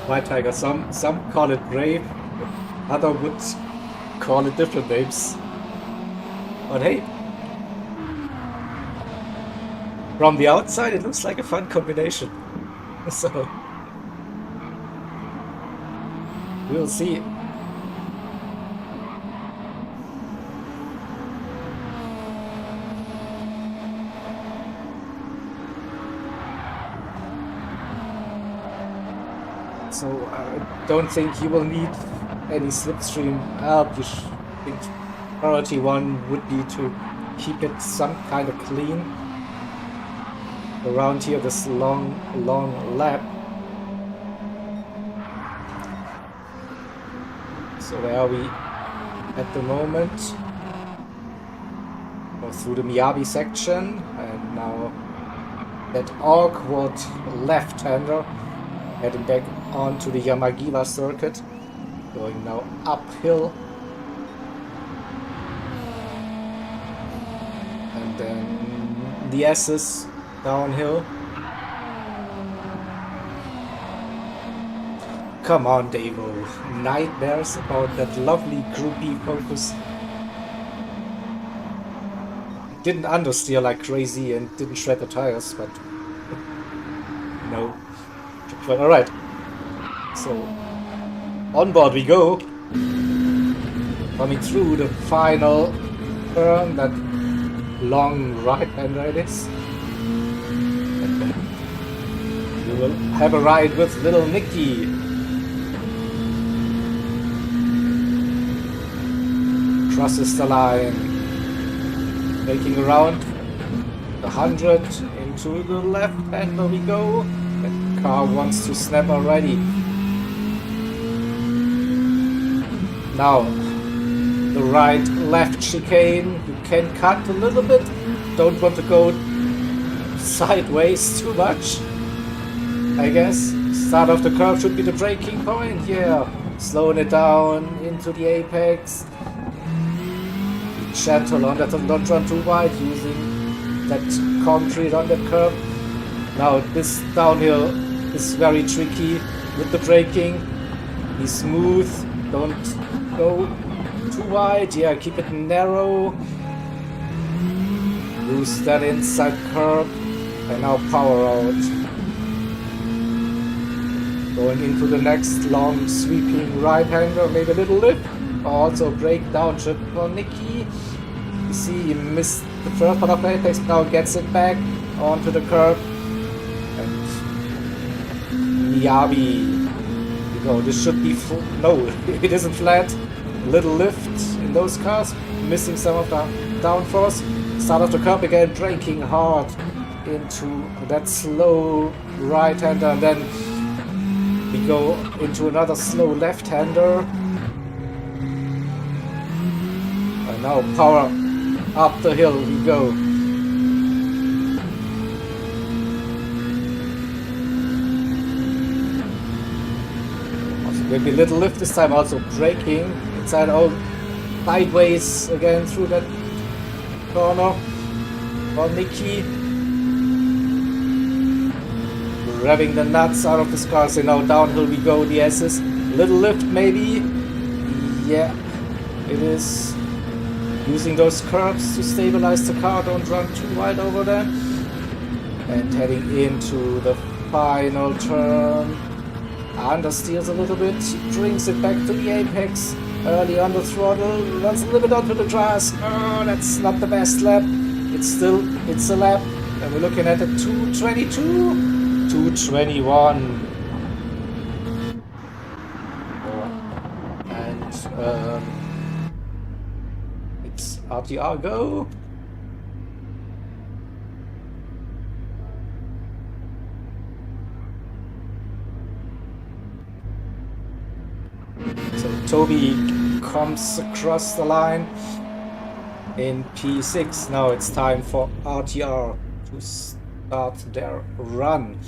White Tiger, some call it brave, other would call it different names. But hey, from the outside it looks like a fun combination. So we'll see. So I don't think you will need any slipstream help. You think priority one would be to keep it some kind of clean around here, this long lap. So where are we at the moment? Go through the Miyabi section, and now that awkward left-hander heading back onto the Yamagiwa circuit, going now uphill, and then the S's downhill. Come on, Davo. Nightmares about that lovely groupie focus. Didn't understeer like crazy and didn't shred the tires, but no. But alright. So on board we go. Coming through the final turn, that long right-hander it is. And then we will have a ride with little Nicky. Crosses the line. Making around 100 into the left-hander we go. That car wants to snap already. Now, the right-left chicane, you can cut a little bit, don't want to go sideways too much, I guess. Start of the curve should be the braking point. Yeah, slowing it down into the apex. Be gentle on that, don't run too wide using that concrete on that curve. Now this downhill is very tricky with the braking. Be smooth, don't go too wide. Yeah, keep it narrow. Use that inside curve. And now power out. Going into the next long sweeping right-hander, maybe a little lift. Also breakdown trip for Nicky. You see he missed the first part of the apex, now gets it back onto the curve. And Miyabi. You go, this should be full. No, it isn't flat. Little lift in those cars, missing some of the downforce. Start of the curve again, braking hard into that slow right-hander, and then we go into another slow left-hander. And now power up the hill we go. Also maybe a little lift this time, also braking inside out sideways again through that corner for Nicky. Revving the nuts out of this car, so now downhill we go, the S's. Little lift maybe. Yeah, it is. Using those curves to stabilize the car, don't run too wide over them. And heading into the final turn. Understeers a little bit, brings it back to the apex. Early on the throttle, runs a little bit onto the grass. Oh, that's not the best lap. It's a lap. And we're looking at a 222. 221. And it's RTR go. So Toby comes across the line in P6. Now it's time for RTR to start their run.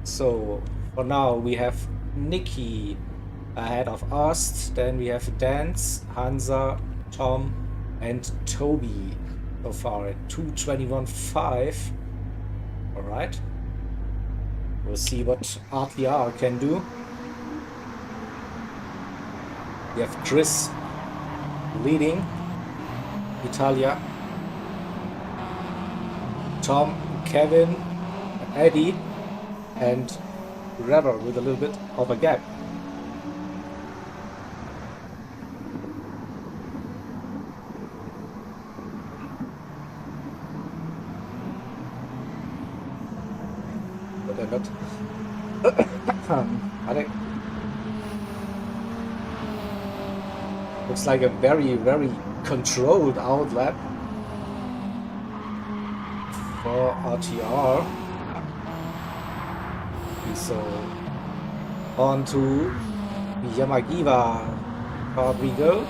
So for now we have Nicky ahead of us, then we have Dance, Hansa, Tom and Toby so far at 221.5. Alright, we'll see what RTR can do. We have Chris leading, Italia, Tom, Kevin, Eddie, and Rever with a little bit of a gap. But they're not. Are they? Looks like a very, very controlled outlap for RTR. So on to Yamagiwa. Out we go.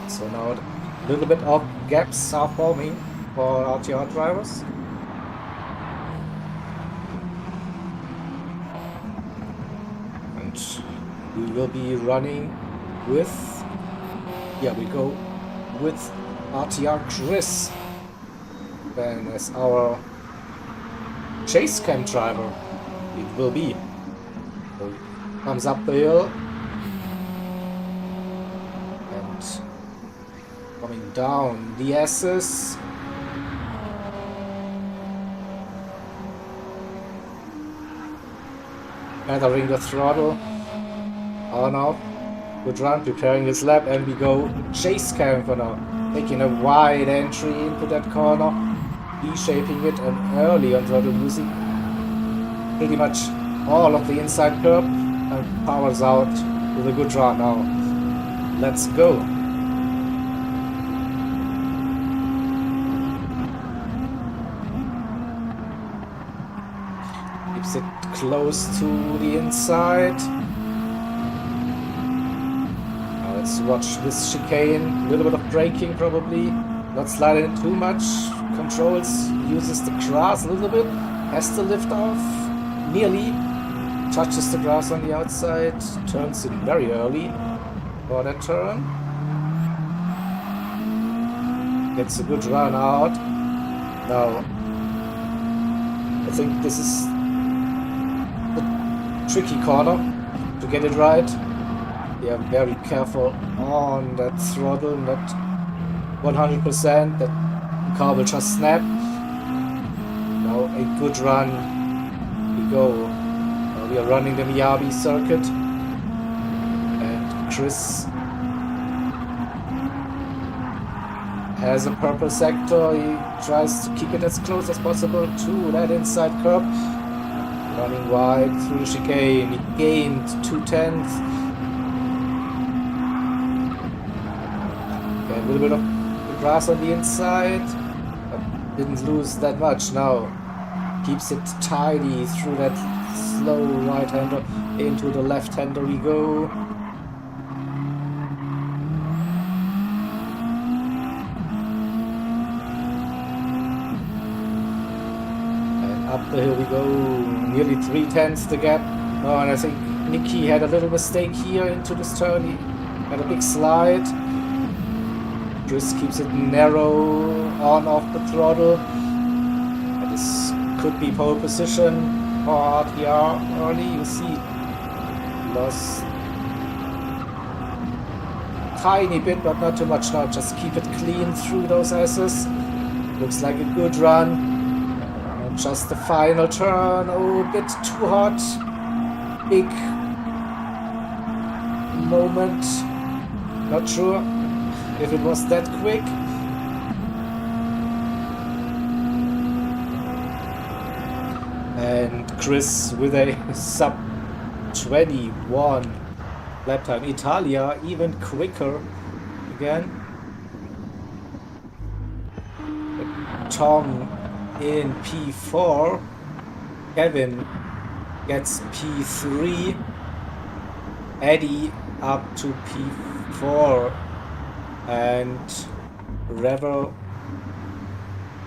So now a little bit of gaps are forming for RTR drivers. And we will be running with, yeah, we go with RTR Chris then as our chase cam driver. It will be. So comes up the hill and coming down the S's. Gathering the throttle on off. Good run, preparing his lap, and we go chase cam for now. Taking a wide entry into that corner, reshaping it, and early on throttle using pretty much all of the inside curb, and powers out with a good run now. Let's go. Keeps Keeps it close to the inside. Now let's watch this chicane. A little bit of braking probably. Not sliding in too much. Controls, uses the grass a little bit. Has to lift off. Nearly. Touches the grass on the outside. Turns in very early for that turn. Gets a good run out. Now, I think this is the tricky corner to get it right. Yeah, very careful on that throttle, not 100%. That car will just snap. Now a good run. We go. Now we are running the Miyabi circuit, and Chris has a purple sector. He tries to keep it as close as possible to that inside curb. Running wide through the chicane. He gained 2/10. Okay, a little bit of grass on the inside, but didn't lose that much. Now keeps it tidy through that slow right-hander. Into the left-hander we go. Up the hill we go, nearly 3/10 the gap. Oh, and I think Nicky had a little mistake here into this turn. He had a big slide. Chris keeps it narrow, on off the throttle. And this could be pole position for RTR early. You see, lost tiny bit, but not too much now. Just keep it clean through those S's. Looks like a good run. Just the final turn, oh, a bit too hot. Big moment. Not sure if it was that quick. And Chris with a sub 21 lap time. Italia even quicker again. Tom in P4, Kevin gets P3, Eddie up to P4, and Revel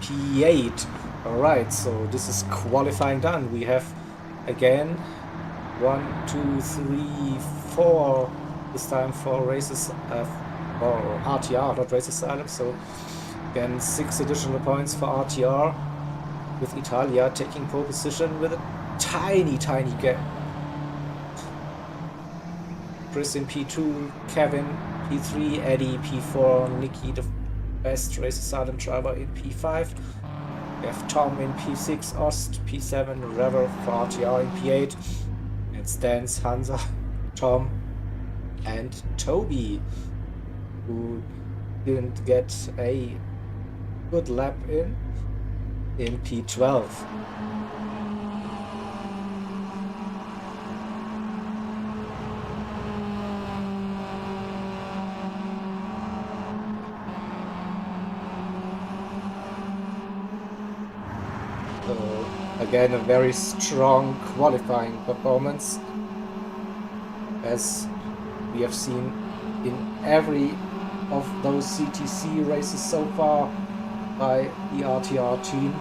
P8. Alright, so this is qualifying done. We have again 1, 2, 3, 4 this time for races for RTR, not Race Asylum. So again 6 additional points for RTR, with Italia taking pole position with a tiny gap. Chris in P2, Kevin P3, Eddie P4, Nicky the best Race Asylum driver in P5. We have Tom in P6, Ost P7, Rever for RTR in P8, and Stans, Hansa, Tom, and Toby, who didn't get a good lap in P12. So again, a very strong qualifying performance, as we have seen in every of those CTC races so far by the RTR team.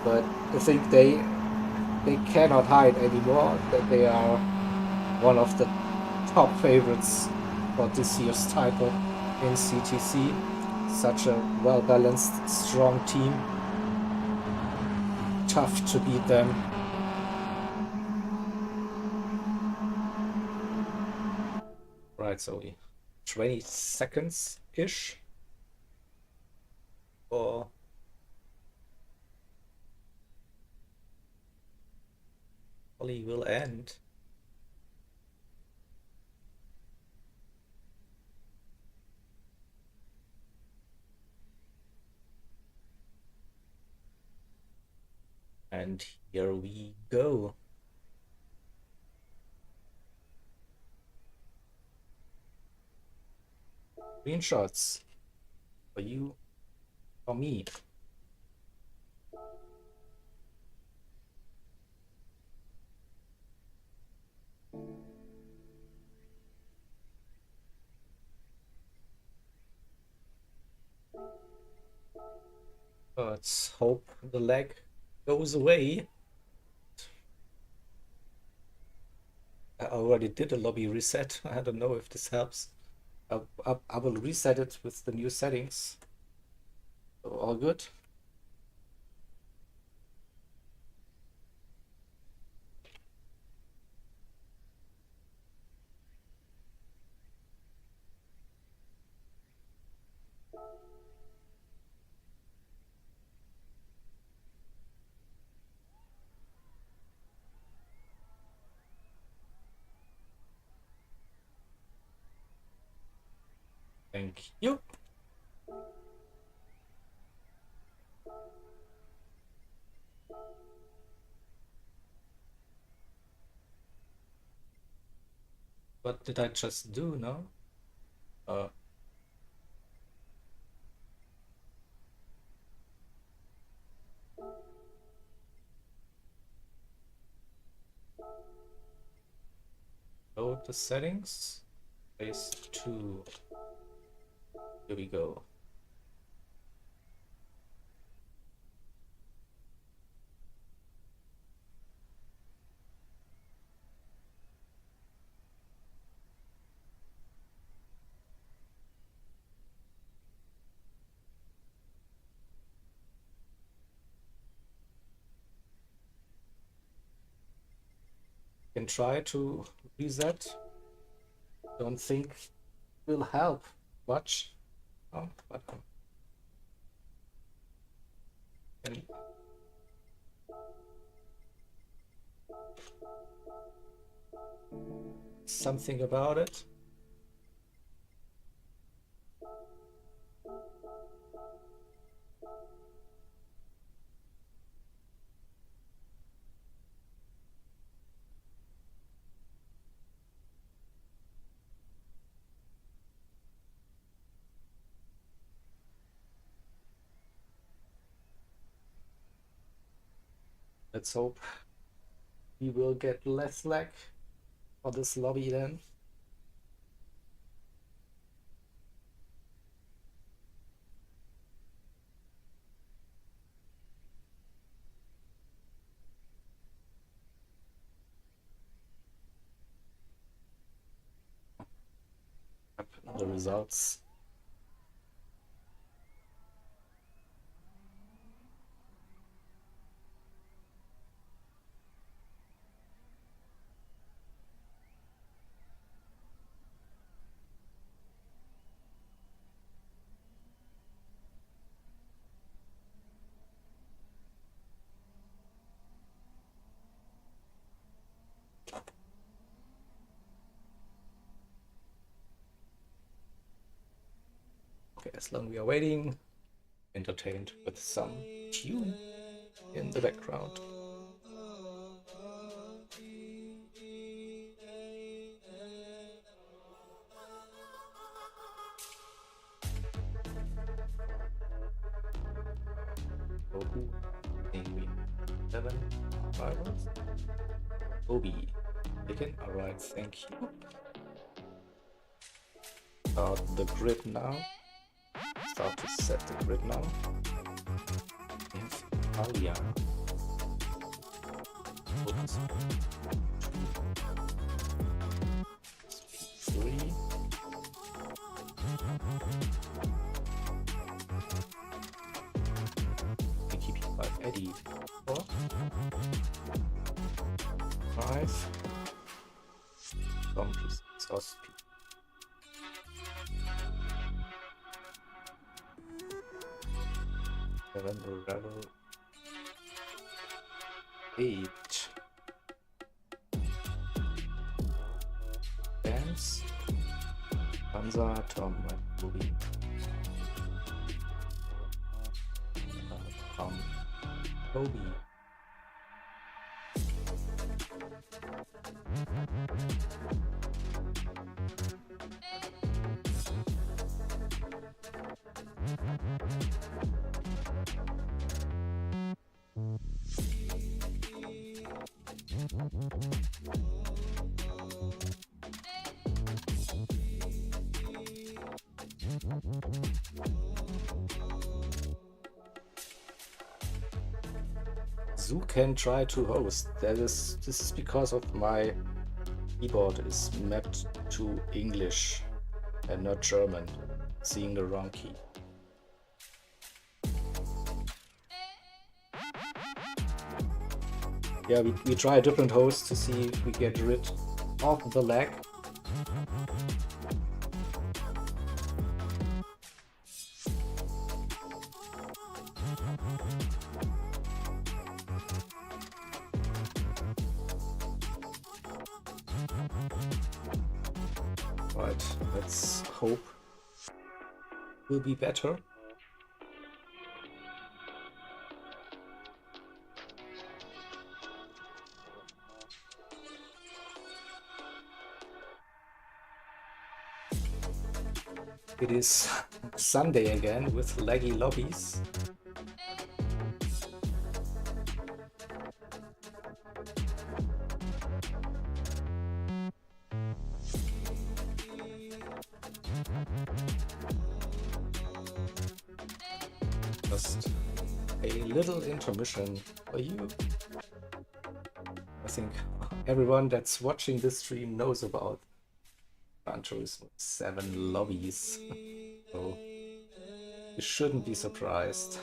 But I think they cannot hide anymore that they are one of the top favorites for this year's title in CTC. Such a well-balanced, strong team. Tough to beat them. Right, so 20 seconds-ish for Ollie will end. And here we go. Screenshots for you, for me. Let's hope the lag goes away. I already did a lobby reset. I don't know if this helps. I will reset it with the new settings. So all good. Thank you. What did I just do now? Load the settings. Phase 2. Here we go. Can try to reset. Don't think will help much. Oh, but and something about it. Let's hope we will get less lag for this lobby then. The results. Okay, as long as we are waiting, entertained with some tune in the background. Goku, Amy, 7 rivals. Obi, taken. Alright, thank you. Start the grid now. Start to set the grid now. We have Alia. Oops. 3. We keep it by Eddie. 4. 5. Zombies. Sauce. November Rebel 8. Dance Panzer Tom Movie Kobe. Zoo can try to host. This is because of my keyboard is mapped to English and not German, seeing the wrong key. Yeah, we try a different host to see if we get rid of the lag. Right, let's hope will be better. It is Sunday again with laggy lobbies. Just a little intermission for you. I think everyone that's watching this stream knows about Gran Turismo 7 lobbies, so you shouldn't be surprised.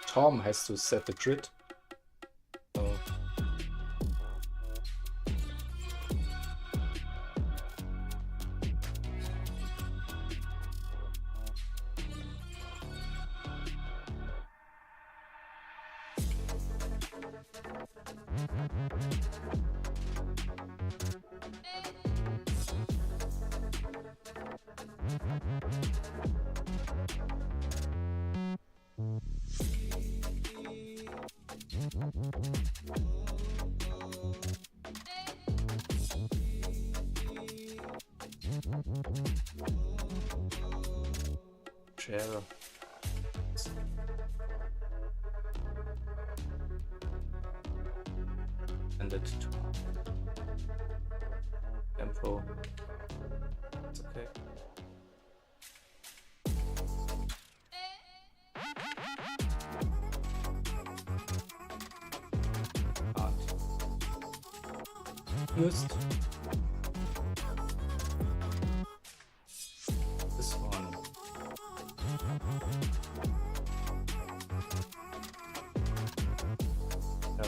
Tom has to set the grid. So share. And it to tempo. It's okay. Used this one. No.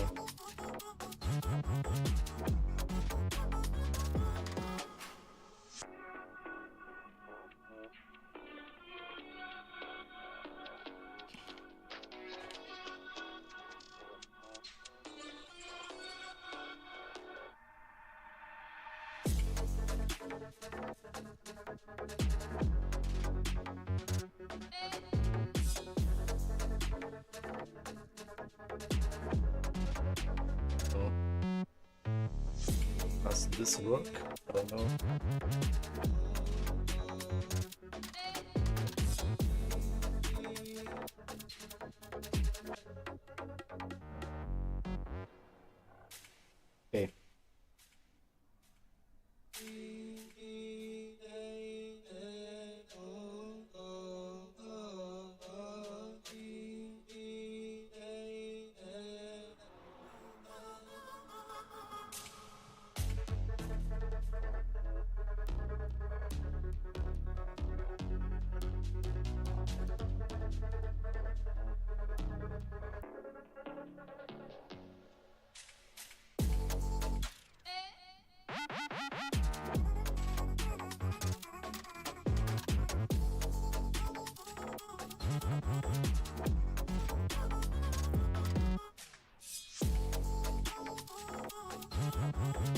So, does this work? I don't know. Okay.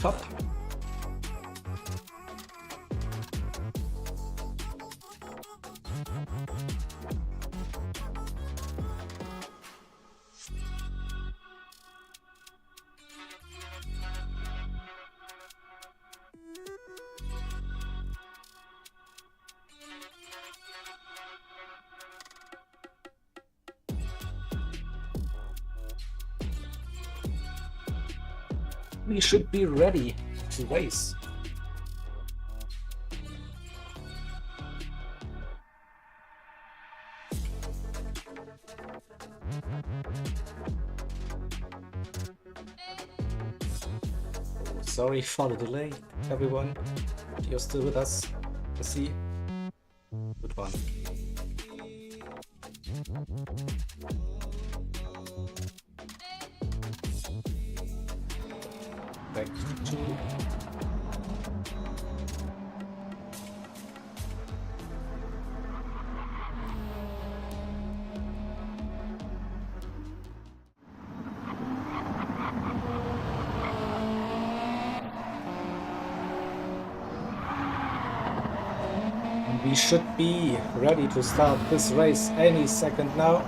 top. We should be ready to race. Sorry for the delay, everyone. You're still with us. I see. Good one. Back to we should be ready to start this race any second now.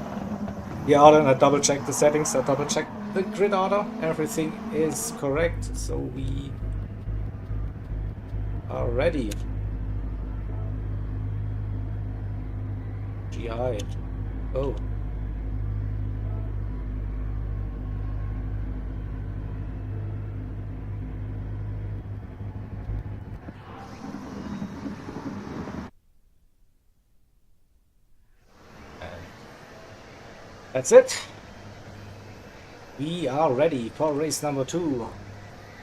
The order, and I double check the settings, I double check the grid order, everything is correct, so we are ready. GI, oh. That's it. We are ready for race number 2.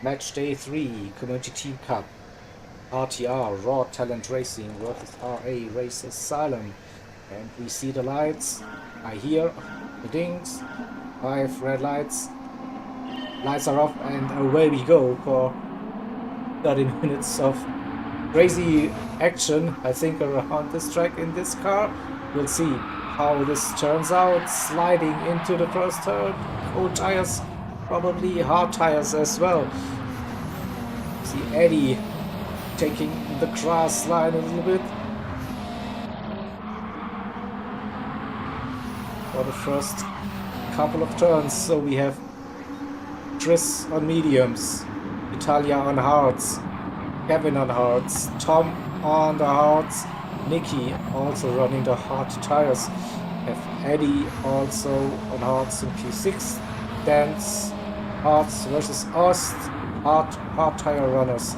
Match day 3, Community Team Cup. RTR, Raw Talent Racing versus RA Race Asylum. And we see the lights. I hear the dings. 5 red lights. Lights are off and away we go for 30 minutes of crazy action, I think, around this track in this car. We'll see how this turns out. Sliding into the first turn, cold tires, probably hard tires as well. See Eddie taking the grass line a little bit for the first couple of turns. So we have Chris on mediums, Italia on hards, Kevin on hards, Tom on the hards, Nicky also running the hard tires. Have Eddie also on hards in P6. Dance hards versus Ost, hard tire runners.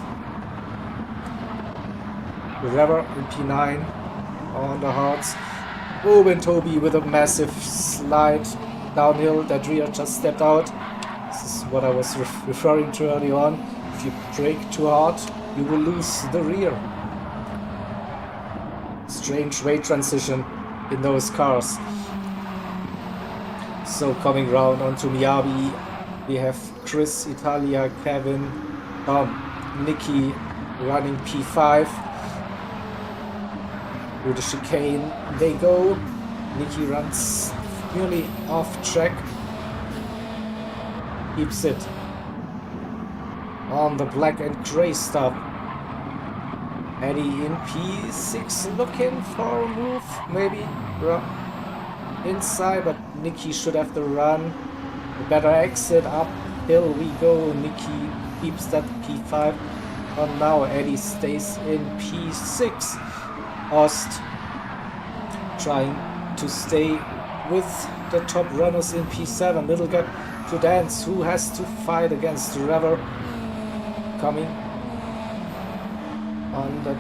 River in P9 on the hards. Oh, and Toby with a massive slide downhill. That rear just stepped out. This is what I was referring to early on. If you brake too hard, you will lose the rear. Strange weight transition in those cars. So coming round onto Miyabi, we have Chris, Italia, Kevin, Nicky running P5. Through the chicane they go. Nicky runs nearly off track. Keeps it on the black and gray stuff. Eddie in P6 looking for a move, maybe inside, but Nicky should have the run. A better exit, uphill we go. Nicky keeps that P5 on now. Eddie stays in P6. Ost trying to stay with the top runners in P7. Little gap to Dance, who has to fight against Trevor. Coming on the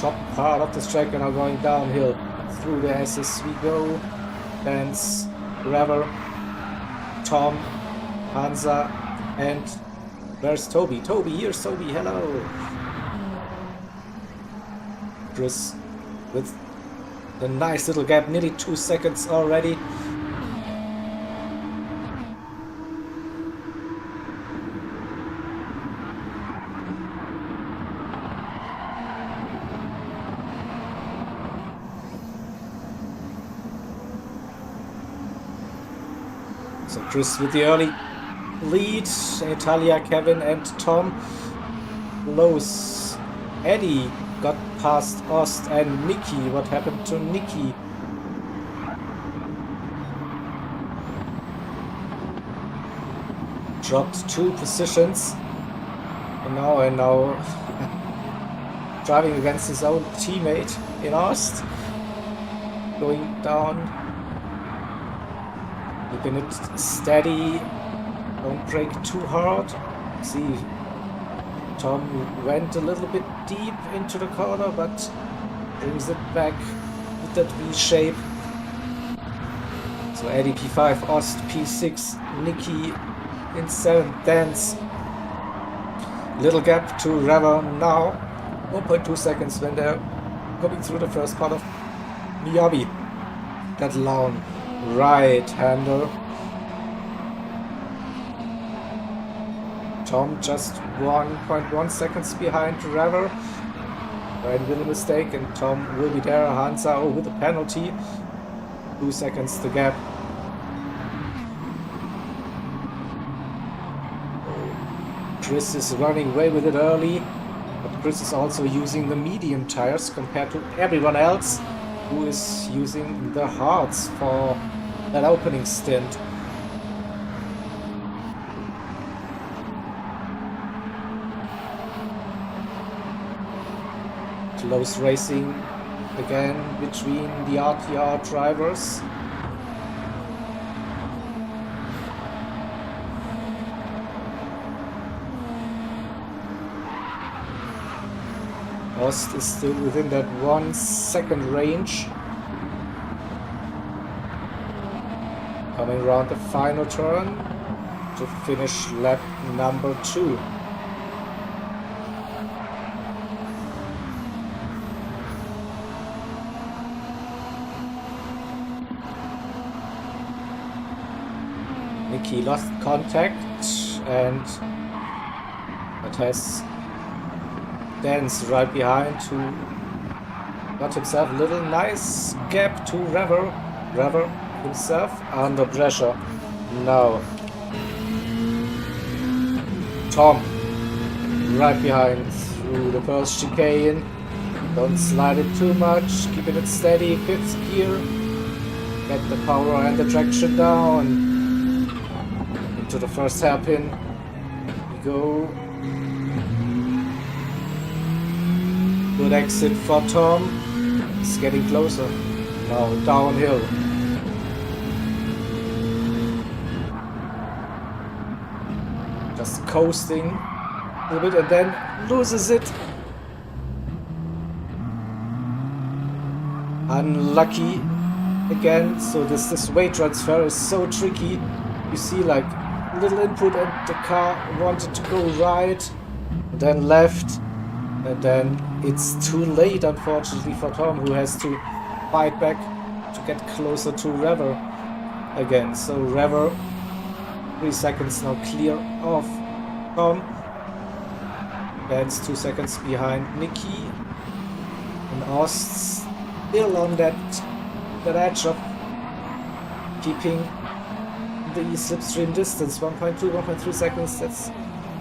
top part of this track and are going downhill through the SS we go. Dance, Trevor, Tom, Hansa, and where's Toby? Toby, here's Toby, hello! Chris with the nice little gap, nearly 2 seconds already. So Chris with the early lead. Italia, Kevin and Tom. Close. Eddie got past Ost and Nikki. What happened to Nikki? Dropped 2 positions. And now driving against his own teammate in Ost. Going down. Keeping it steady. Don't brake too hard. See, Tom went a little bit deep into the corner, but brings it back with that V shape. So Eddie P5, Ost P6, Nikki in 7th, Dance. Little gap to Rever now. 1.2 seconds when they're coming through the first part of Miyabi. That long right-hander. Tom just 1.1 seconds behind Rever. Ryan will mistake and Tom will be there. Hansa with a penalty. 2 seconds the gap. Chris is running away with it early, but Chris is also using the medium tires compared to everyone else who is using the hards for that opening stint. Close racing again between the RTR drivers. Ost is still within that 1 second range. Coming around the final turn to finish lap number 2. Nikki lost contact and it has Dance right behind who got himself a little nice gap to Rever. Rever himself under pressure. Now Tom right behind through the first chicane. Don't slide it too much, keeping it steady, 5th gear. Get the power and the traction down. Into the first hairpin. We go. Good exit for Tom. It's getting closer. Now downhill. Just coasting a little bit and then loses it. Unlucky again. So this weight transfer is so tricky. You see like little input and the car wanted to go right, then left. And then it's too late, unfortunately, for Tom, who has to fight back to get closer to Rever again. So Rever, 3 seconds now clear of Tom. That's 2 seconds behind Nikki. And Ost still on that edge of keeping the slipstream distance. 1.2, 1.3 seconds. That's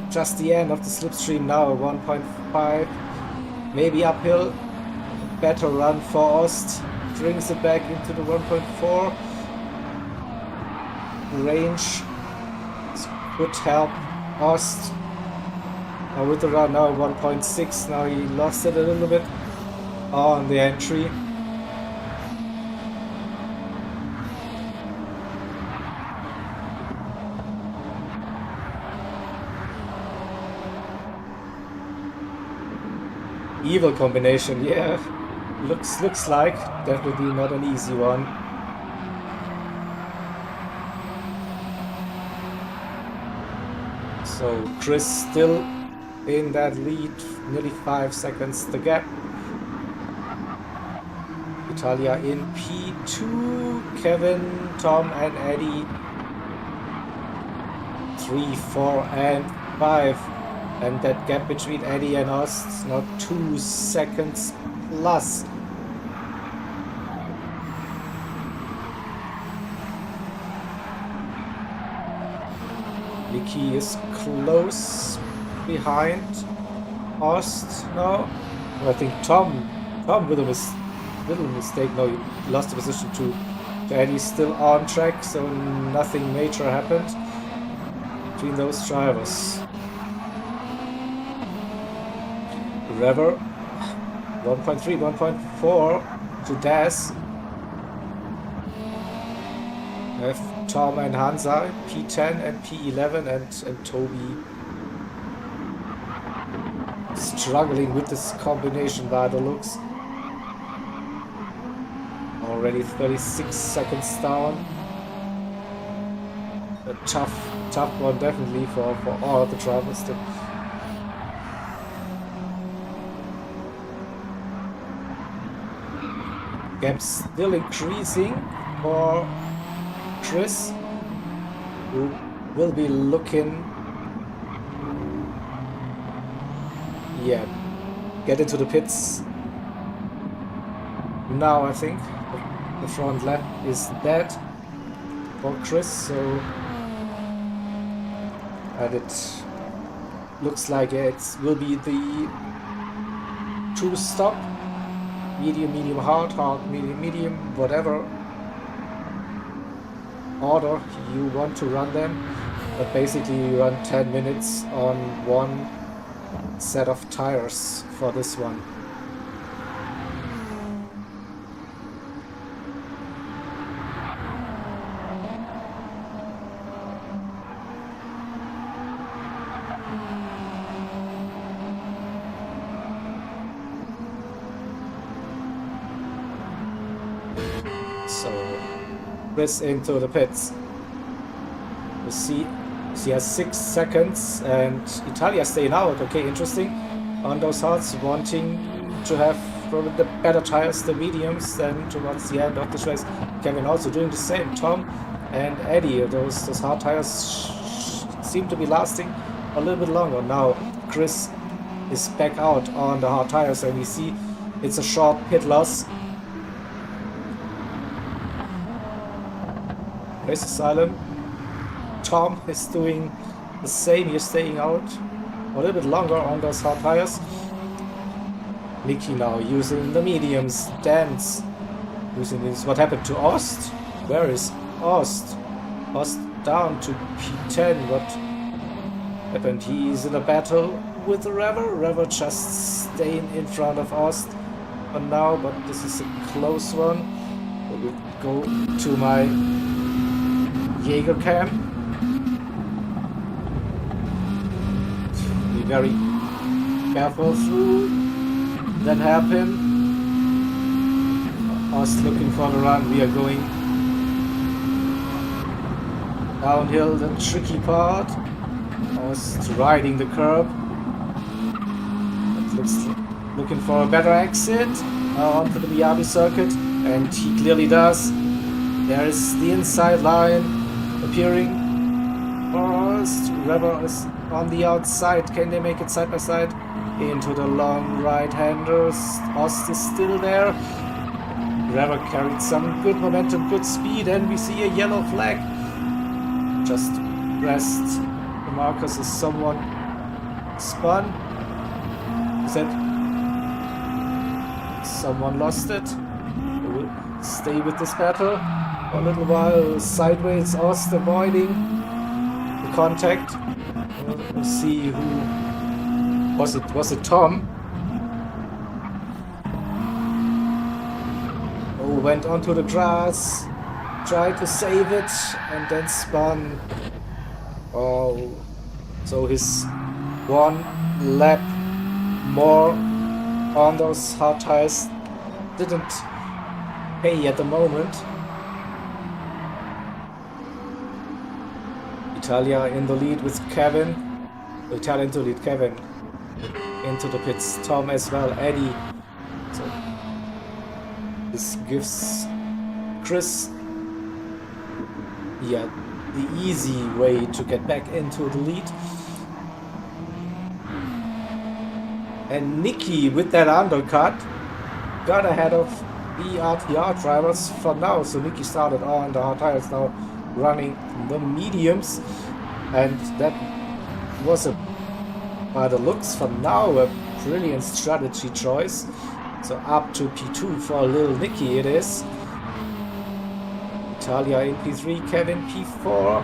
just the end of the slipstream now. 1.5, maybe uphill. Better run for Ost. Brings it back into the 1.4 range. This could help Ost. Now with the run now 1.6. Now he lost it a little bit on the entry. Evil combination, yeah. Looks like definitely not an easy one. So Chris still in that lead, nearly 5 seconds the gap. Italia in P2, Kevin, Tom and Eddie 3, 4 and 5. And that gap between Eddie and Ost is now 2 seconds plus. Nicky is close behind Ost now. I think Tom with a little mistake. No, he lost the position to Eddie's still on track, so nothing major happened between those drivers. Rever 1.3, 1.4 to Das. We have Tom and Hansa, P10 and P11, and Toby struggling with this combination by the looks. Already 36 seconds down. A tough one definitely for all of the drivers. Gap still increasing for Chris, who will be looking, get into the pits now. I think the front lap is dead for Chris, so, and it looks like it will be the 2-stop, medium, hard, medium, whatever order you want to run them, but basically you run 10 minutes on one set of tires for this one. So Chris into the pits. You see, she has 6 seconds, and Italia staying out. Okay, interesting. On those hards, wanting to have probably the better tires, the mediums, then towards the end of the race. Kevin also doing the same. Tom and Eddie, those hard tires seem to be lasting a little bit longer. Now Chris is back out on the hard tires, and we see it's a short pit loss. Race is silent. Tom is doing the same. He's staying out a little bit longer on those hard tires. Nicky now using the mediums. Dance using this. What happened to Ost? Where is Ost? Ost down to P10. What happened? He's in a battle with Rever. Rever just staying in front of Ost for now, but this is a close one. We'll go to my Jaeger cam. Be very careful through that hairpin. Ost looking for the run. We are going downhill, the tricky part. Ost riding the curb. Looking for a better exit onto the Miyabi circuit, and he clearly does. There is the inside line appearing. Ost, Rever is on the outside. Can they make it side by side? Into the long right-handers. Ost is still there. Rever carried some good momentum, good speed, and we see a yellow flag. Just pressed the markers as someone spun. Is that someone lost it? We'll stay with this battle for a little while. Sideways, Ost avoiding the contact. We'll see who was it. Was it Tom? Oh, went onto the grass, tried to save it, and then spun. Oh, so his one lap more on those hard tires didn't pay at the moment. Italia in the lead with Kevin. Italia into lead, Kevin into the pits, Tom as well, Eddie. So this gives Chris the easy way to get back into the lead. And Nicky with that undercut got ahead of the RTR drivers for now. So Nicky started on the hard tires, now running the mediums. And that was, by the looks for now, a brilliant strategy choice. So up to P2 for Lil Nicky it is. Italia in P3, Kevin P4.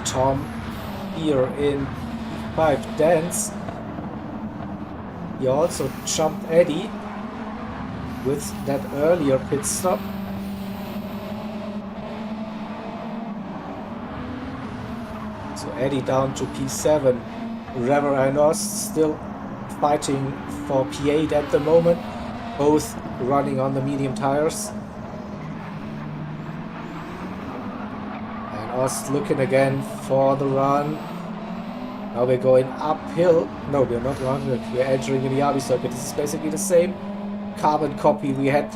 Tom here in P5 Dance. He also jumped Eddie with that earlier pit stop. So Eddie down to P7. Rever and Ost still fighting for P8 at the moment, both running on the medium tires. And Ost looking again for the run. Now we're going uphill. No, we're not running. We're entering in the Yabi circuit. This is basically the same carbon copy we had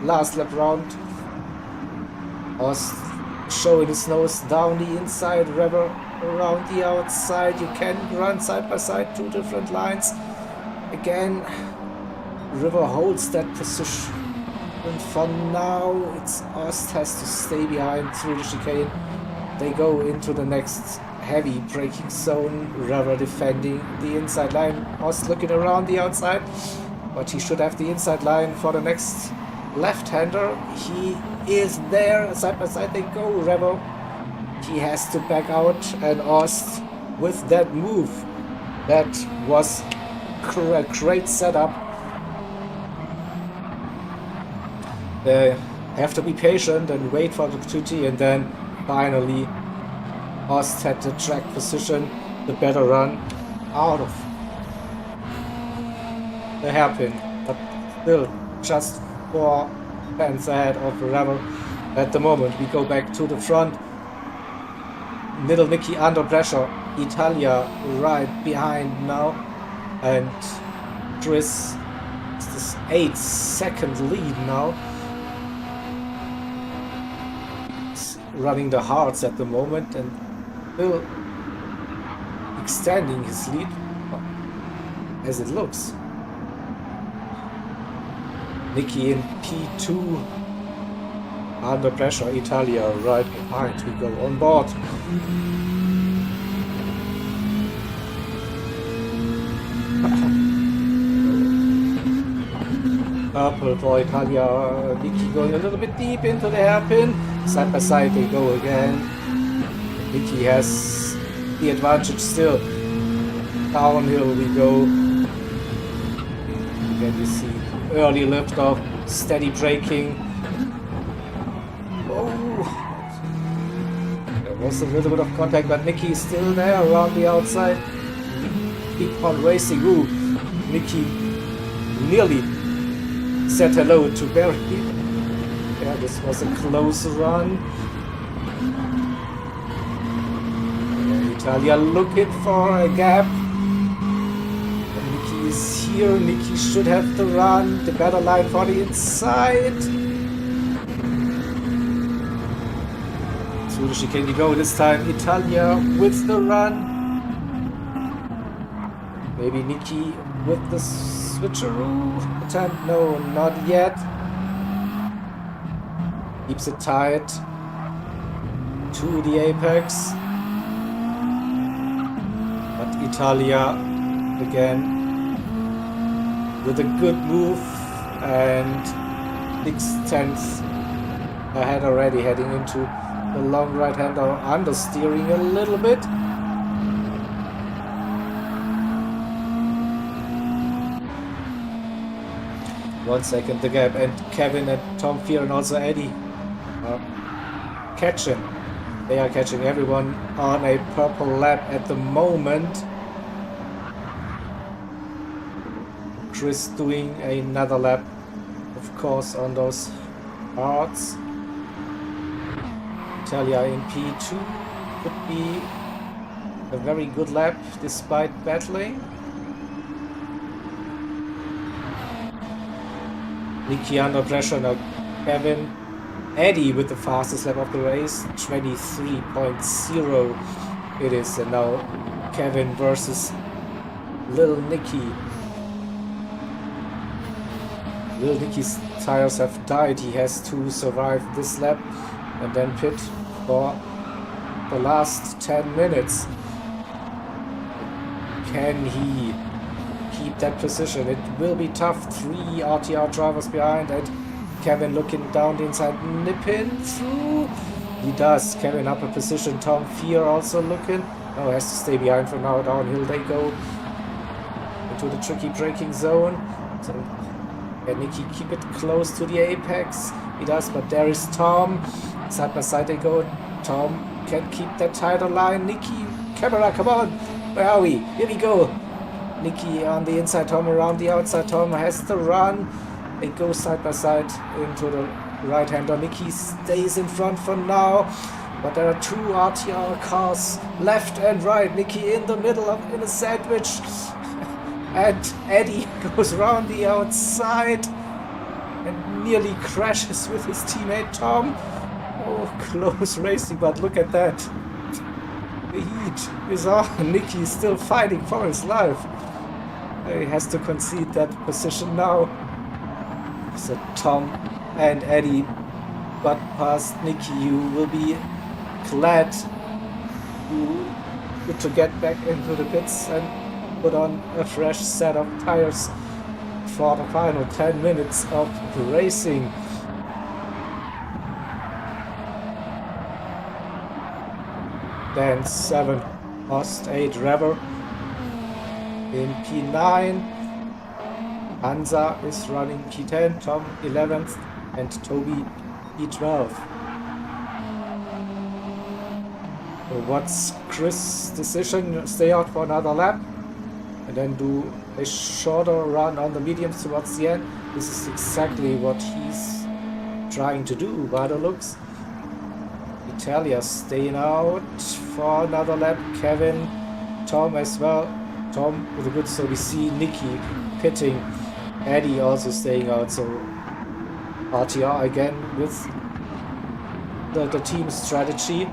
last lap round. Ost showing his nose down the inside, Rever around the outside. You can run side by side, two different lines. Again, River holds that position. And for now, it's Ost has to stay behind through the chicane. They go into the next heavy braking zone. River defending the inside line. Ost looking around the outside, but he should have the inside line for the next left-hander. He is there. Side by side they go. River, he has to back out, and Ost with that move, that was a great setup. They have to be patient and wait for the 2T, and then finally Ost had the track position, the better run out of the hairpin, but still just 4 tenths ahead of Rever at the moment. We go back to the front. Little Nicky under pressure. Italia right behind now, and Chris is this 8-second lead now. He's running the hards at the moment and still extending his lead as it looks. Nicky in P2 under pressure. Italia right behind. We go on board. Purple for Italia. Nicky going a little bit deep into the hairpin. Side by side they go again. Nicky has the advantage still. Downhill we go. Again you see early liftoff, steady braking. Oh, there was a little bit of contact, but Nicky is still there around the outside. Keep on racing. Ooh, Nicky nearly said hello to Barry. Yeah, this was a close run. Italia looking for a gap. Nicky is here. Nicky should have the run. The better line for the inside. Through the chicane we go this time. Italia with the run. Maybe Nicky with the switcheroo attempt. No, not yet. Keeps it tight to the apex. But Italia again with a good move and 6/10 ahead already, heading into the long right hander, understeering a little bit. One second the gap, and Kevin and Tom Fear and also Eddie are catching. They are catching everyone on a purple lap at the moment. Chris doing another lap, of course, on those parts. Italia in P2 could be a very good lap despite battling. Nicky under pressure now. Kevin, Eddie with the fastest lap of the race, 23.0 it is, and now Kevin versus Lil Nicky. Lil Nicky's tires have died. He has to survive this lap and then pit for the last 10 minutes. Can he keep that position? It will be tough. 3 RTR drivers behind, and Kevin looking down the inside, nipping through. He does. Kevin up a position. Tom Fear also looking. Oh, has to stay behind for now. Downhill they go into the tricky braking zone. So can Nicky keep it close to the apex? He does, but there is Tom. Side by side they go. Tom can keep that tighter line. Nicky, camera, come on. Where are we? Here we go. Nicky on the inside, Tom around the outside. Tom has to run. They go side by side into the right-hander. Nicky stays in front for now. But there are 2 RTR cars left and right. Nicky in the middle in a sandwich. And Eddie goes around the outside and nearly crashes with his teammate Tom. Oh, close racing, but look at that. The heat is on. Nicky is still fighting for his life. He has to concede that position now. So Tom and Eddie got past Nicky, who will be glad to get back into the pits and put on a fresh set of tires for the final 10 minutes of racing. Then 7, Ost 8 Rever in P9. Hansa is running P10, Tom 11th, and Toby P12. So what's Chris' decision? Stay out for another lap and then do a shorter run on the mediums towards the end. This is exactly what he's trying to do by the looks. Italia staying out for another lap. Kevin, Tom as well. Tom with a good, so we see Nicky pitting. Eddie also staying out, so RTR again with the team strategy.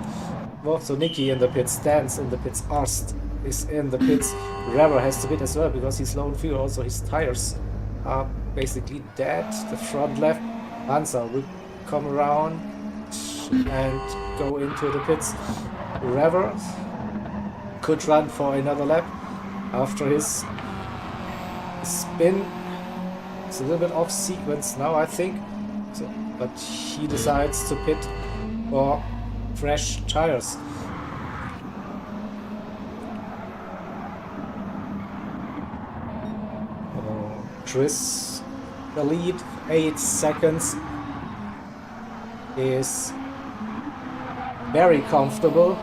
Well, so Nicky in the pits, Dan's in the pits, Arst is in the pits. Rever has to pit as well because he's low on fuel. Also his tires are basically dead. The front left, Hansa will come around and go into the pits. Rever could run for another lap after his spin. It's a little bit off sequence now, I think. So, but he decides to pit for fresh tires. Chris, the lead, 8 seconds, is very comfortable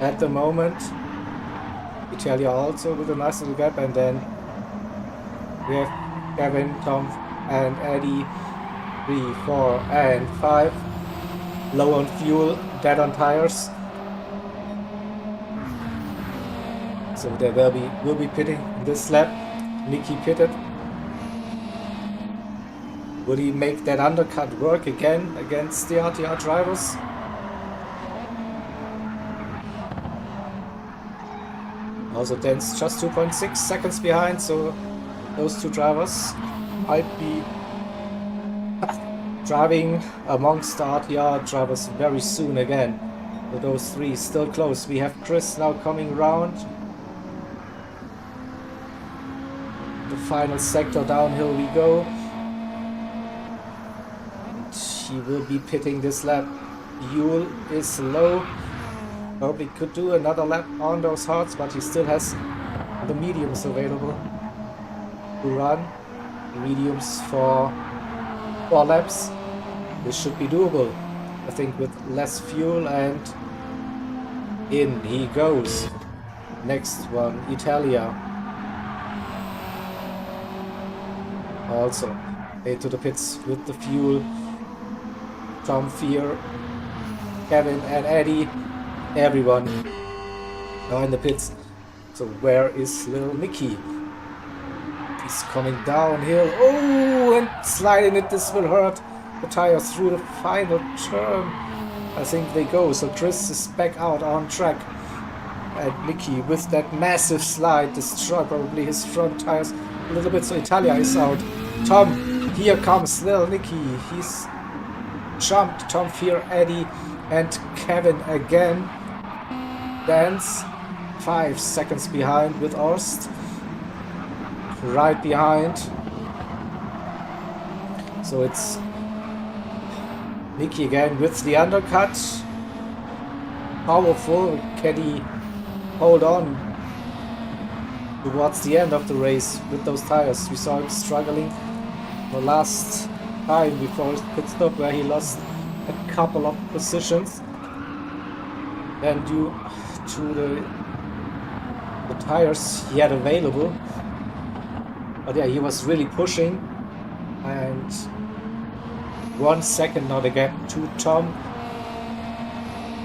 at the moment. Italia also with a nice little gap, and then we have Kevin, Tom, and Eddie, 3, 4, and 5. Low on fuel, dead on tires. So they will be pitting this lap. Nicky pitted. Will he make that undercut work again against the RTR drivers? Also Dan's just 2.6 seconds behind, so those 2 drivers might be driving amongst the RTR drivers very soon again. But those 3 still close. We have Chris now coming around. The final sector, downhill we go. And he will be pitting this lap. Fuel is low. Probably could do another lap on those hards, but he still has the mediums available to run. Mediums for 4 laps. This should be doable, I think, with less fuel, and in he goes. Next one, Italia. Also into the pits with the fuel. Tom Fear, Kevin and Eddie, everyone now in the pits. So where is little Nicky? He's coming downhill. Oh, and sliding it. This will hurt the tire through the final turn. I think they go. So Chris is back out on track. And Nicky with that massive slide destroyed probably his front tires a little bit. So Italia is out. Tom, here comes little Nicky. He's jumped Tom Fear, Eddie, And Kevin again. Dance 5 seconds behind with Orst. Right behind. So it's Nicky again with the undercut. Powerful. Can he hold on towards the end of the race with those tires? We saw him struggling the last time before his pit stop, where he lost a couple of positions. And due to the tires he had available. But yeah, he was really pushing. And 1 second now the gap to Tom.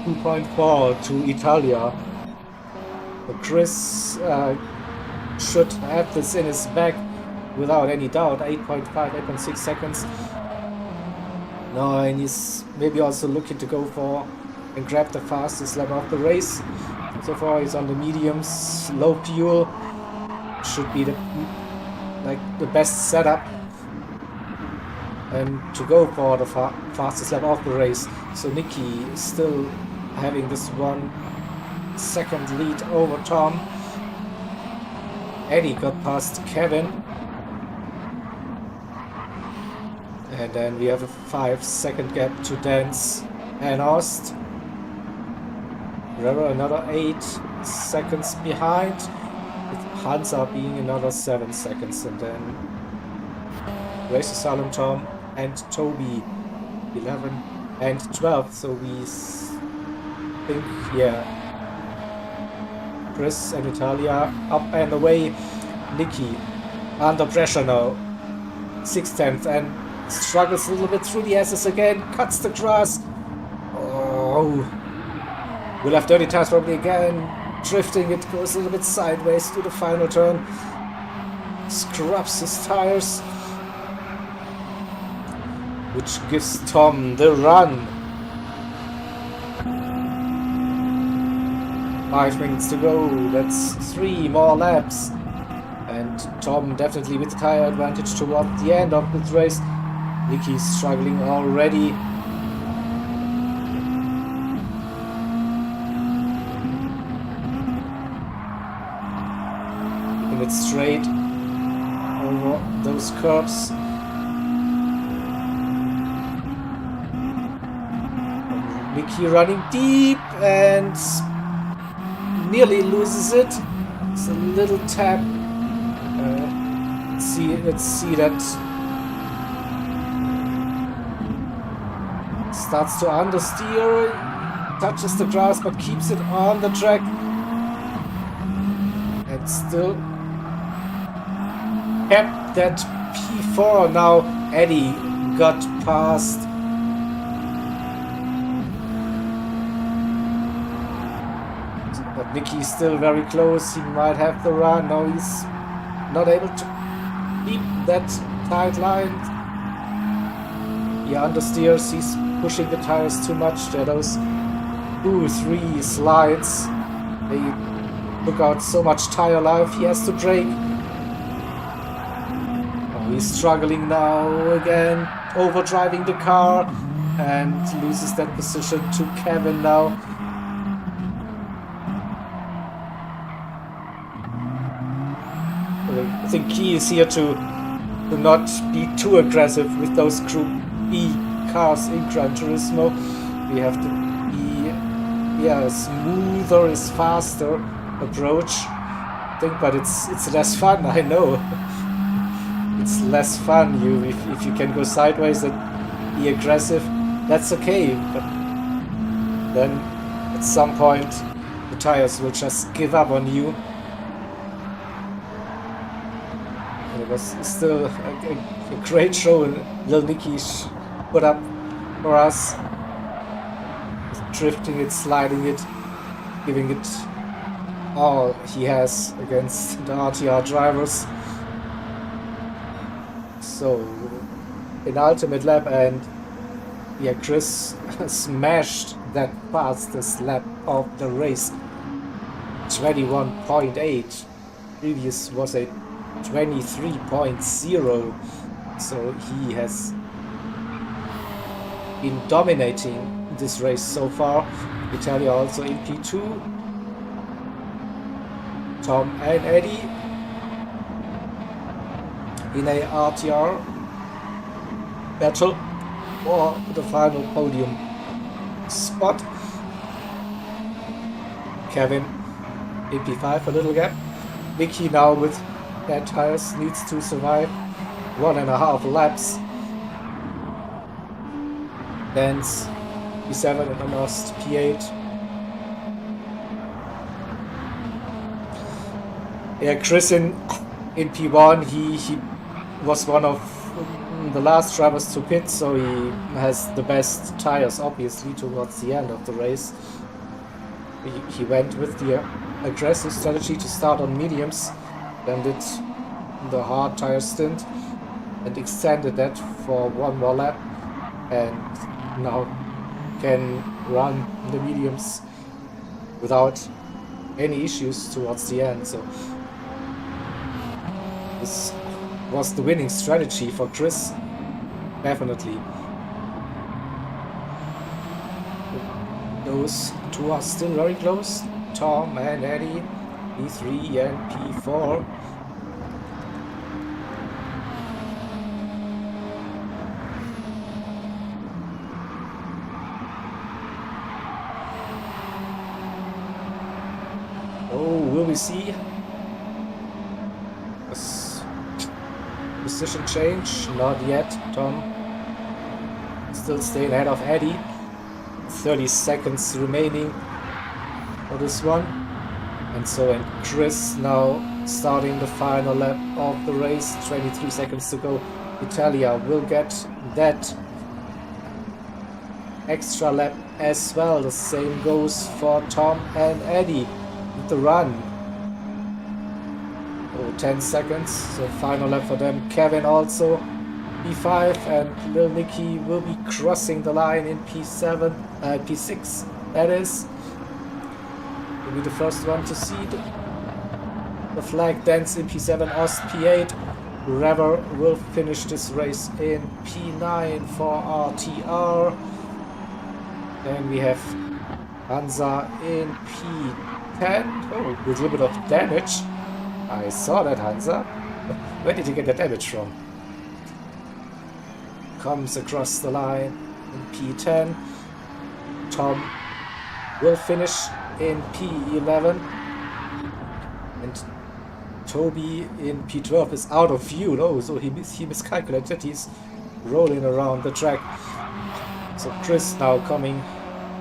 2.4 to Italia. So Chris should have this in his bag without any doubt. 8.5, 8.6 seconds. Now, and he's maybe also looking to go for and grab the fastest lap of the race. So far he's on the mediums, low fuel. Should be the best setup and to go for the fastest lap of the race. So Nicky is still having this 1 second lead over Tom. Eddie got past Kevin. And then we have a 5 second gap to Dance and Ost. Rera another 8 seconds behind, with Hansa being another 7 seconds, and then Racer Salem Tom and Toby 11 and 12. So we think, yeah, Chris and Italia up and away. Nicky under pressure now, 6/10, and struggles a little bit through the S's again, cuts the grass. Oh. We'll have dirty tires probably again. Drifting, it goes a little bit sideways to the final turn. Scrubs his tires. Which gives Tom the run. 5 minutes to go. That's 3 more laps. And Tom definitely with the tire advantage toward the end of this race. Nicky's struggling already. Straight over those curves. Nicky running deep and nearly loses it. It's a little tap. Let's see that starts to understeer, touches the grass but keeps it on the track, and still kept that P4. Now Eddie got past. But Nicky's still very close. He might have the run. Now he's not able to keep that tight line. He understeers. He's pushing the tires too much. There are those 2-3 slides. They took out so much tire life. He has to brake. He's struggling now again, overdriving the car, and loses that position to Kevin now. I think key is here to not be too aggressive with those Group B cars in Gran Turismo. We have to be a smoother, is faster approach. I think, but it's less fun. I know. It's less fun if you can go sideways and be aggressive. That's okay, but then at some point the tires will just give up on you. And it was still a great show Lil Nicky put up for us. Drifting it, sliding it, giving it all he has against the RTR drivers. So, penultimate lap, and yeah, Chris smashed that fastest lap of the race. 21.8. Previous was a 23.0. So he has been dominating this race so far. Italia also in P2. Tom and Eddie in a RTR battle for the final podium spot. Kevin in P5, a little gap. Vicky now with bad tires needs to survive 1.5 laps. Benz P7 and almost P8. Yeah, Chris in P1, he was one of the last drivers to pit, so he has the best tires obviously towards the end of the race. He went with the aggressive strategy to start on mediums, then did the hard tire stint and extended that for one more lap, and now can run the mediums without any issues towards the end. So this was the winning strategy for Chris, definitely. Those two are still very close, Tom and Eddie, P3 and P4. Oh, will we see a position change? Not yet. Tom still staying ahead of Eddie. 30 seconds remaining for this one. And so, and Chris now starting the final lap of the race. 23 seconds to go. Italia will get that extra lap as well. The same goes for Tom and Eddie. The run. Oh, 10 seconds. So final lap for them. Kevin also P5, and Lil Nicky will be crossing the line in P7, P6. That is. Will be the first one to see the flag dance in P7. Ost P8. Rever will finish this race in P9 for RTR. Then we have Hansa in P10. Oh, with a little bit of damage. I saw that, Hansa. Where did you get the damage from? Comes across the line in P10. Tom will finish in P11. And Toby in P12 is out of view. Oh, so he miscalculated. He's rolling around the track. So Chris now coming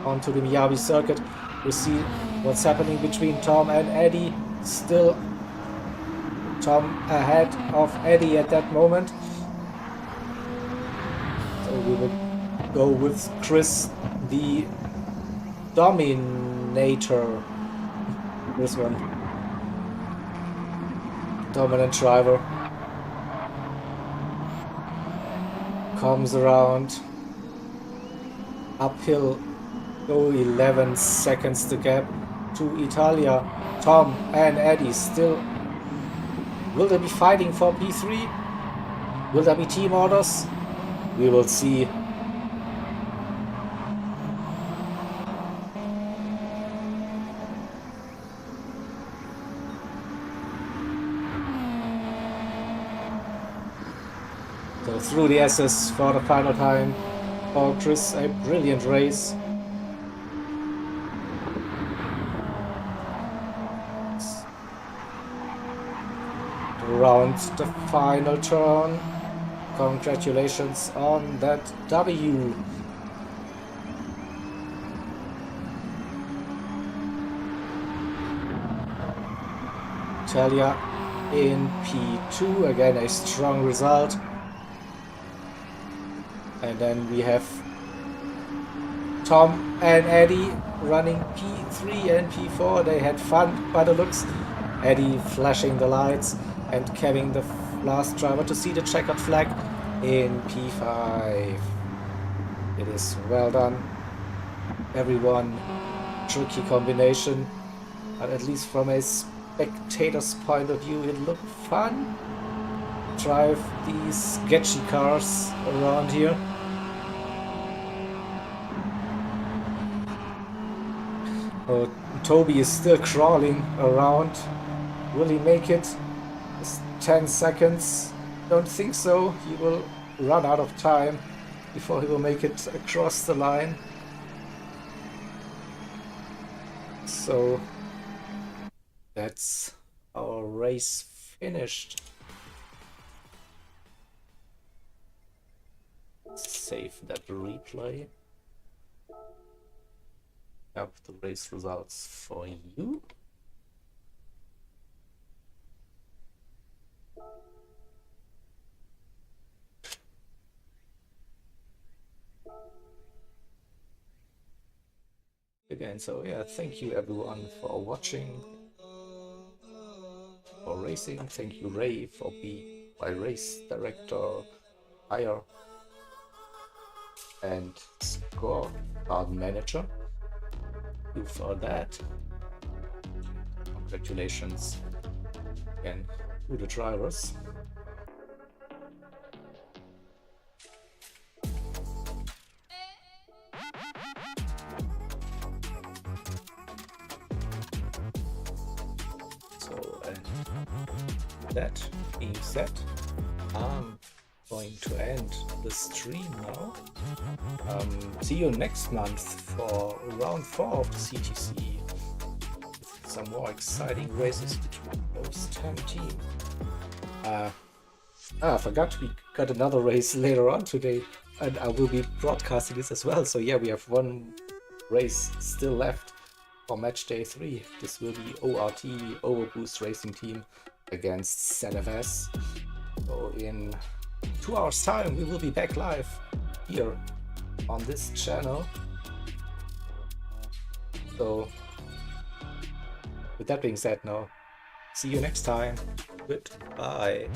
onto the Miyabi circuit. We see what's happening between Tom and Eddie. Still Tom ahead of Eddie at that moment. So we will go with Chris, the dominator. This one. Dominant driver. Comes around. Uphill. Go 11 seconds the gap to Italia. Tom and Eddie still. Will they be fighting for P3? Will there be team orders? We will see. So through the SS for the final time. For Chris, a brilliant race. Around the final turn. Congratulations on that W. Italia in P2, again a strong result. And then we have Tom and Eddie running P3 and P4. They had fun by the looks. Eddie flashing the lights and Kevin the last driver to see the checkered flag in P5. It is well done. Everyone, tricky combination, but at least from a spectator's point of view, it looked fun. Drive these sketchy cars around here. Oh, Toby is still crawling around. Will he make it? It's 10 seconds. Don't think so. He will run out of time before he will make it across the line. So that's our race finished. Save that replay. Have the race results for you. Again, so yeah, thank you everyone for watching, for racing. Thank you Ray for being my race director, hire, and scorecard manager. Thank you for that. Congratulations again to the drivers. So, and that being said, I'm going to end the stream now. See you next month for round 4 of the CTC. Some more exciting races between those 10 teams. I forgot we got another race later on today, and I will be broadcasting this as well. So yeah, we have one race still left for match day 3. This will be ORT, Overboost Racing Team, against ZFS. So in 2 hours time we will be back live here on this channel. So with that being said, now see you next time. Goodbye.